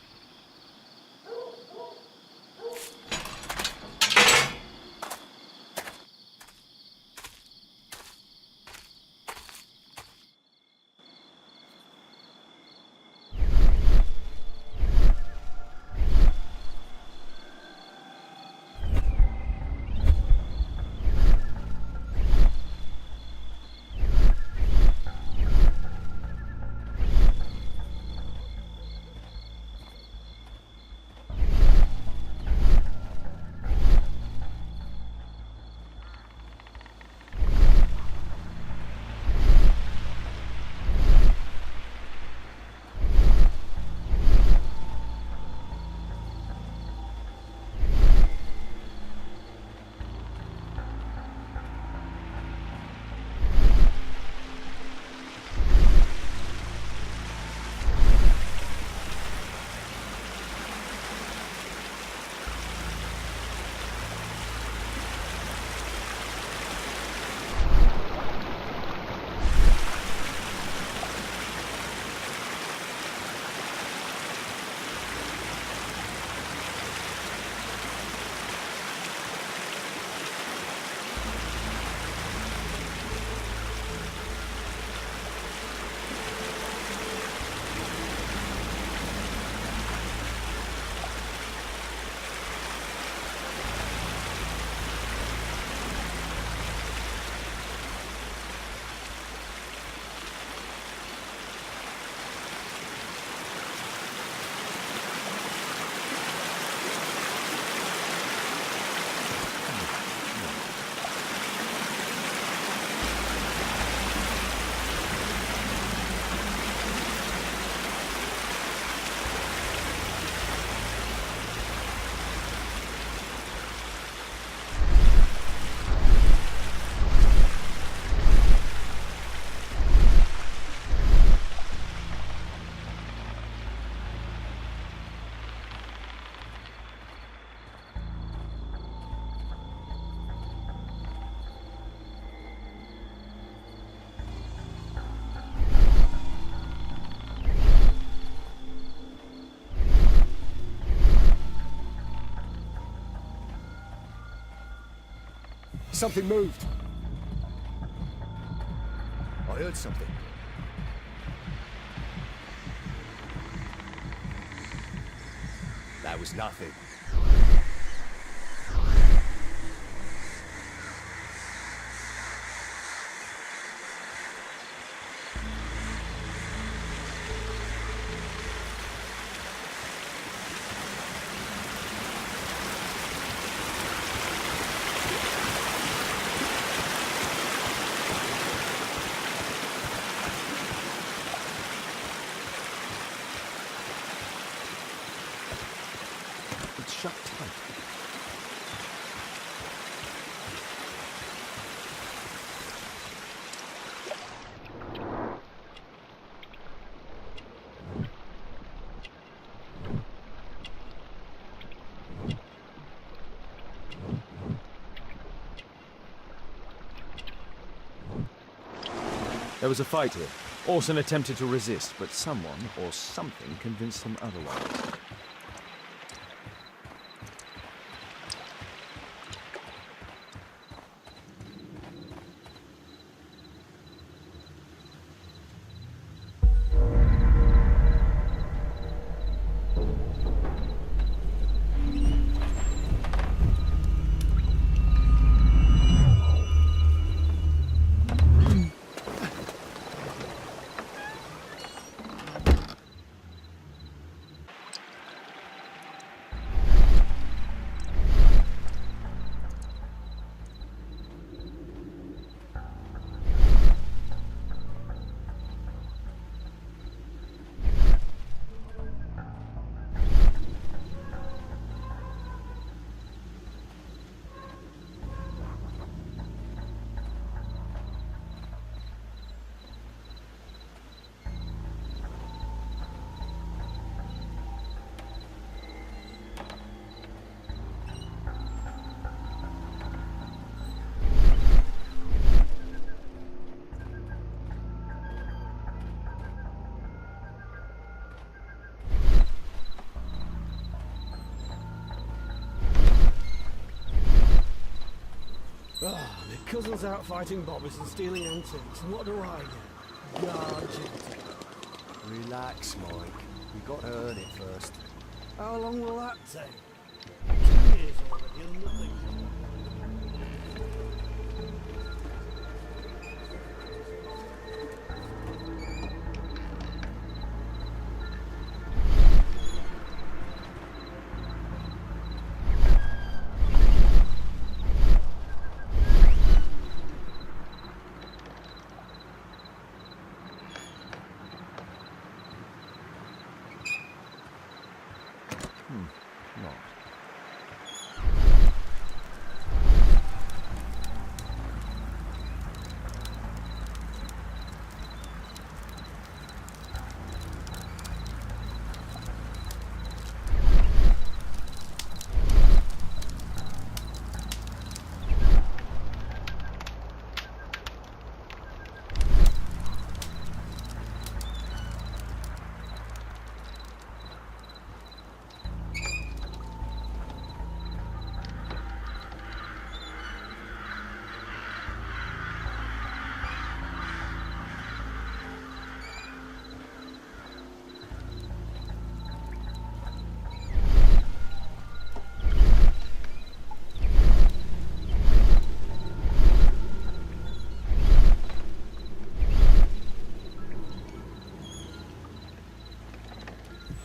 Something moved. I heard something. That was nothing. It's shut tight. There was a fight here. Orson attempted to resist, but someone or something convinced him otherwise. Ah, my cousin's out fighting bobbies and stealing antiques, and what do I get? Yard duty. Relax, Mike. We got to earn it first. How long will that take? 2 years already and nothing. Not.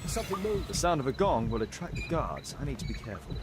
Something moved. The sound of a gong will attract the guards. I need to be careful.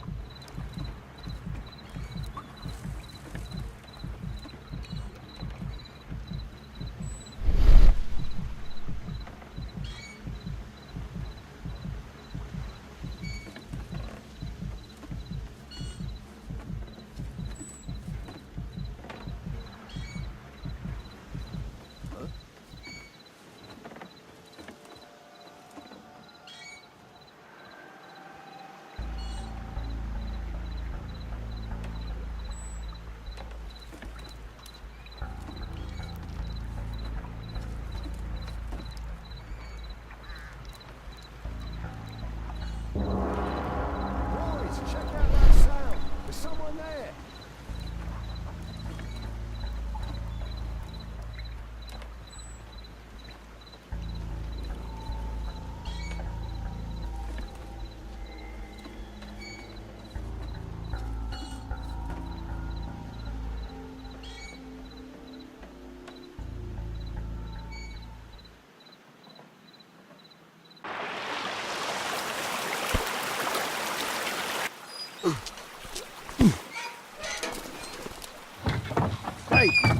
Hey!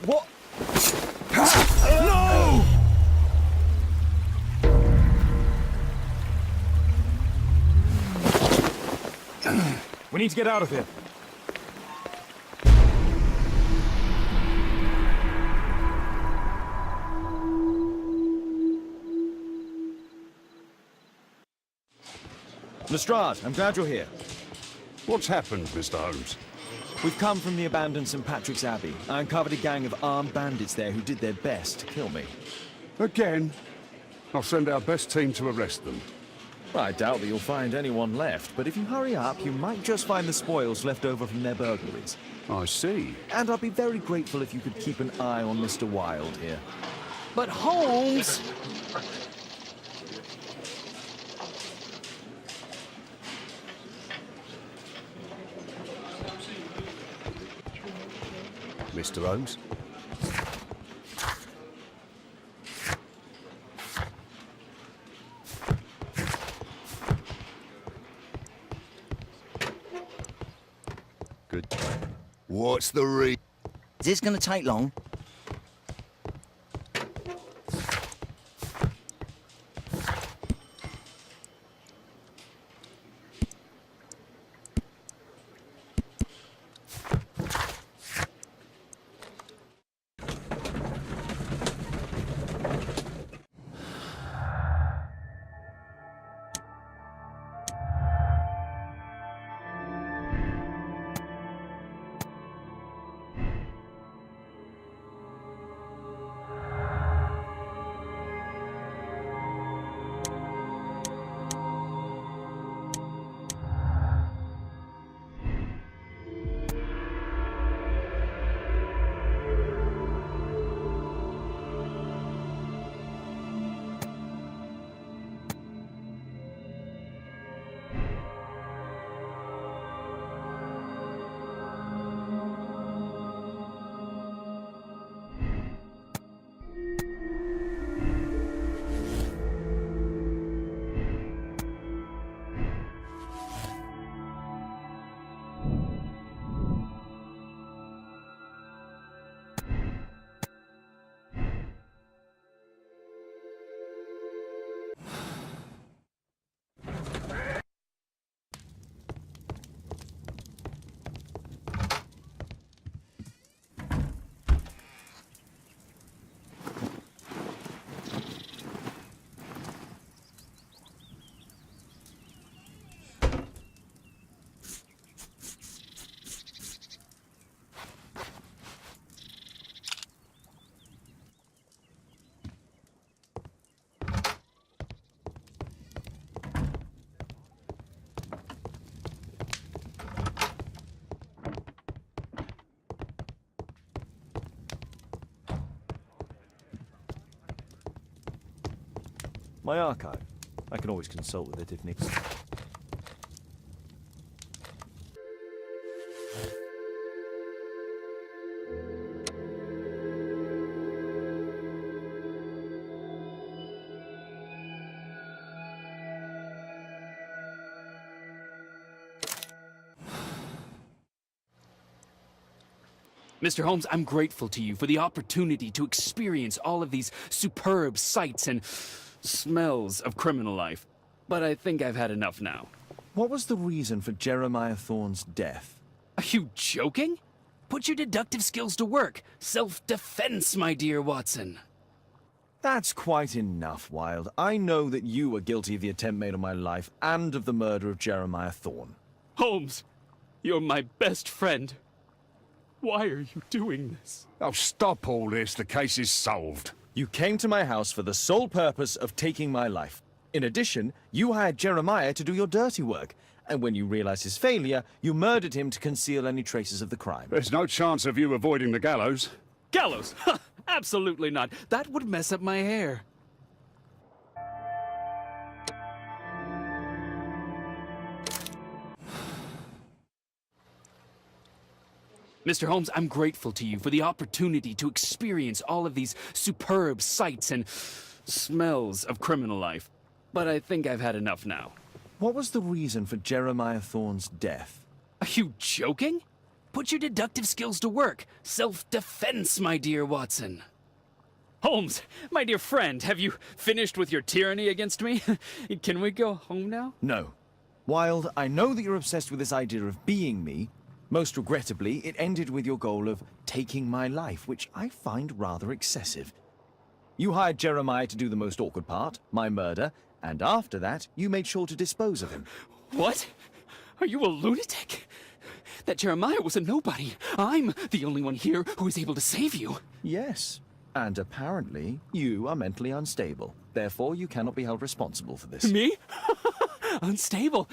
What? No! We need to get out of here. Lestrade, I'm glad you're here. What's happened, Mr. Holmes? We've come from the abandoned St. Patrick's Abbey. I uncovered a gang of armed bandits there who did their best to kill me. Again? I'll send our best team to arrest them. Well, I doubt that you'll find anyone left, but if you hurry up, you might just find the spoils left over from their burglaries. I see. And I'd be very grateful if you could keep an eye on Mr. Wilde here. But Holmes! Mr. Holmes? Good. What's the re... Is this gonna take long? My archive. I can always consult with it if needed. Mr. Holmes, I'm grateful to you for the opportunity to experience all of these superb sights and smells of criminal life. But I think I've had enough now. What was the reason for Jeremiah Thorne's death? Are you joking? Put your deductive skills to work. Self-defense, my dear Watson. That's quite enough, Wilde. I know that you were guilty of the attempt made on my life and of the murder of Jeremiah Thorne. Holmes, you're my best friend. Why are you doing this? Oh, stop all this. The case is solved. You came to my house for the sole purpose of taking my life. In addition, you hired Jeremiah to do your dirty work. And when you realized his failure, you murdered him to conceal any traces of the crime. There's no chance of you avoiding the gallows. Gallows? Ha! Absolutely not. That would mess up my hair. Mr. Holmes, I'm grateful to you for the opportunity to experience all of these superb sights and smells of criminal life. But I think I've had enough now. What was the reason for Jeremiah Thorne's death? Are you joking? put your deductive skills to work. Self-defense, my dear Watson. Holmes, my dear friend, have you finished with your tyranny against me? Can we go home now? No. Wilde, I know that you're obsessed with this idea of being me. Most regrettably, it ended with your goal of taking my life, which I find rather excessive. You hired Jeremiah to do the most awkward part, my murder, and after that, you made sure to dispose of him. What? Are you a lunatic? That Jeremiah was a nobody. I'm the only one here who is able to save you. Yes. And apparently, you are mentally unstable. Therefore, you cannot be held responsible for this. Me? Unstable?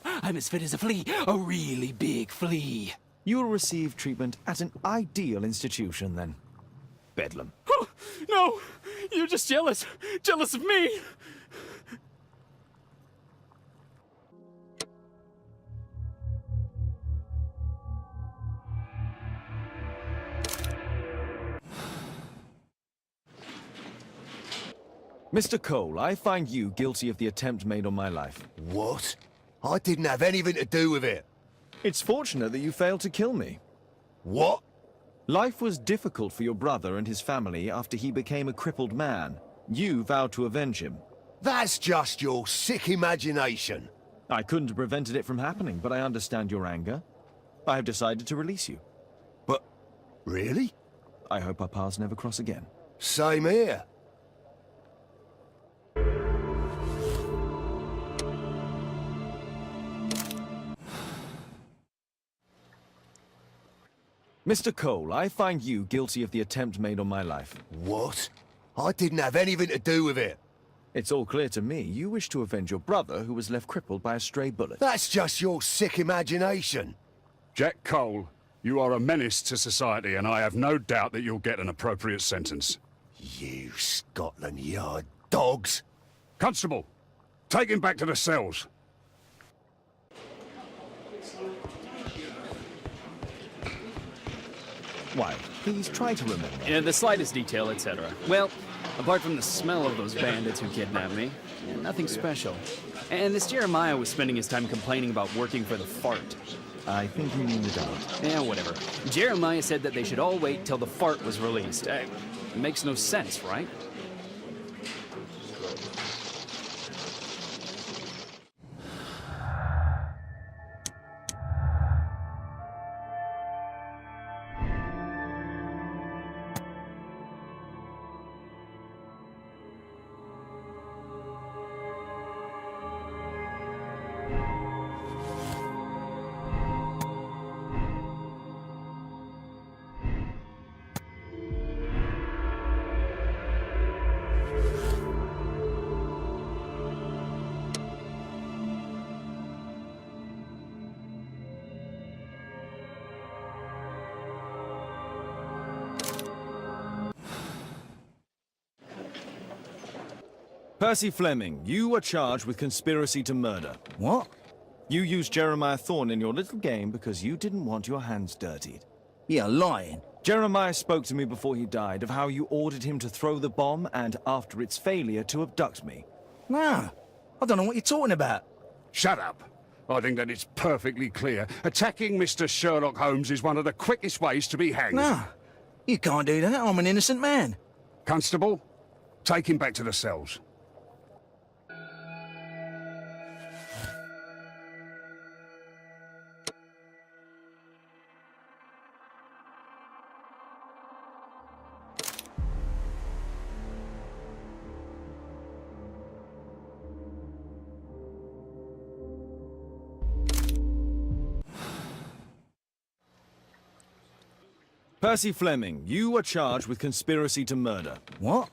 I'm as fit as a flea. A really big flea. You will receive treatment at an ideal institution, then. Bedlam. Oh, no! You're just jealous. Jealous of me! Mr. Cole, I find you guilty of the attempt made on my life. What? I didn't have anything to do with it. It's fortunate that you failed to kill me. What? Life was difficult for your brother and his family after he became a crippled man. You vowed to avenge him. That's just your sick imagination. I couldn't have prevented it from happening, but I understand your anger. I have decided to release you. But, really? I hope our paths never cross again. Same here. Mr. Cole, I find you guilty of the attempt made on my life. What? I didn't have anything to do with it. It's all clear to me. You wish to avenge your brother, who was left crippled by a stray bullet. That's just your sick imagination. Jack Cole, you are a menace to society, and I have no doubt that you'll get an appropriate sentence. You Scotland Yard dogs. Constable, take him back to the cells. Why, please try to remember. Yeah, the slightest detail, etc. Well, apart from the smell of those bandits who kidnapped me, nothing special. And this Jeremiah was spending his time complaining about working for the fart. I think you mean the dog. Yeah, whatever. Jeremiah said that they should all wait till the fart was released. It makes no sense, right? Percy Fleming, you are charged with conspiracy to murder. What? You used Jeremiah Thorne in your little game because you didn't want your hands dirtied. You're lying. Jeremiah spoke to me before he died of how you ordered him to throw the bomb and, after its failure, to abduct me. Nah, I don't know what you're talking about. Shut up. I think that it's perfectly clear. Attacking Mr. Sherlock Holmes is one of the quickest ways to be hanged. Nah, you can't do that. I'm an innocent man. Constable, take him back to the cells. Percy Fleming, you are charged with conspiracy to murder. What?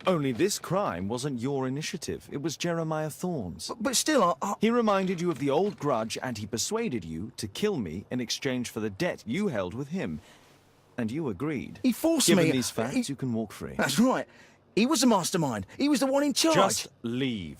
Only this crime wasn't your initiative. It was Jeremiah Thorne's. But still, He reminded you of the old grudge, and he persuaded you to kill me in exchange for the debt you held with him. And you agreed. He forced Given me. these facts, you can walk free. That's right. He was the mastermind. He was the one in charge. Just leave.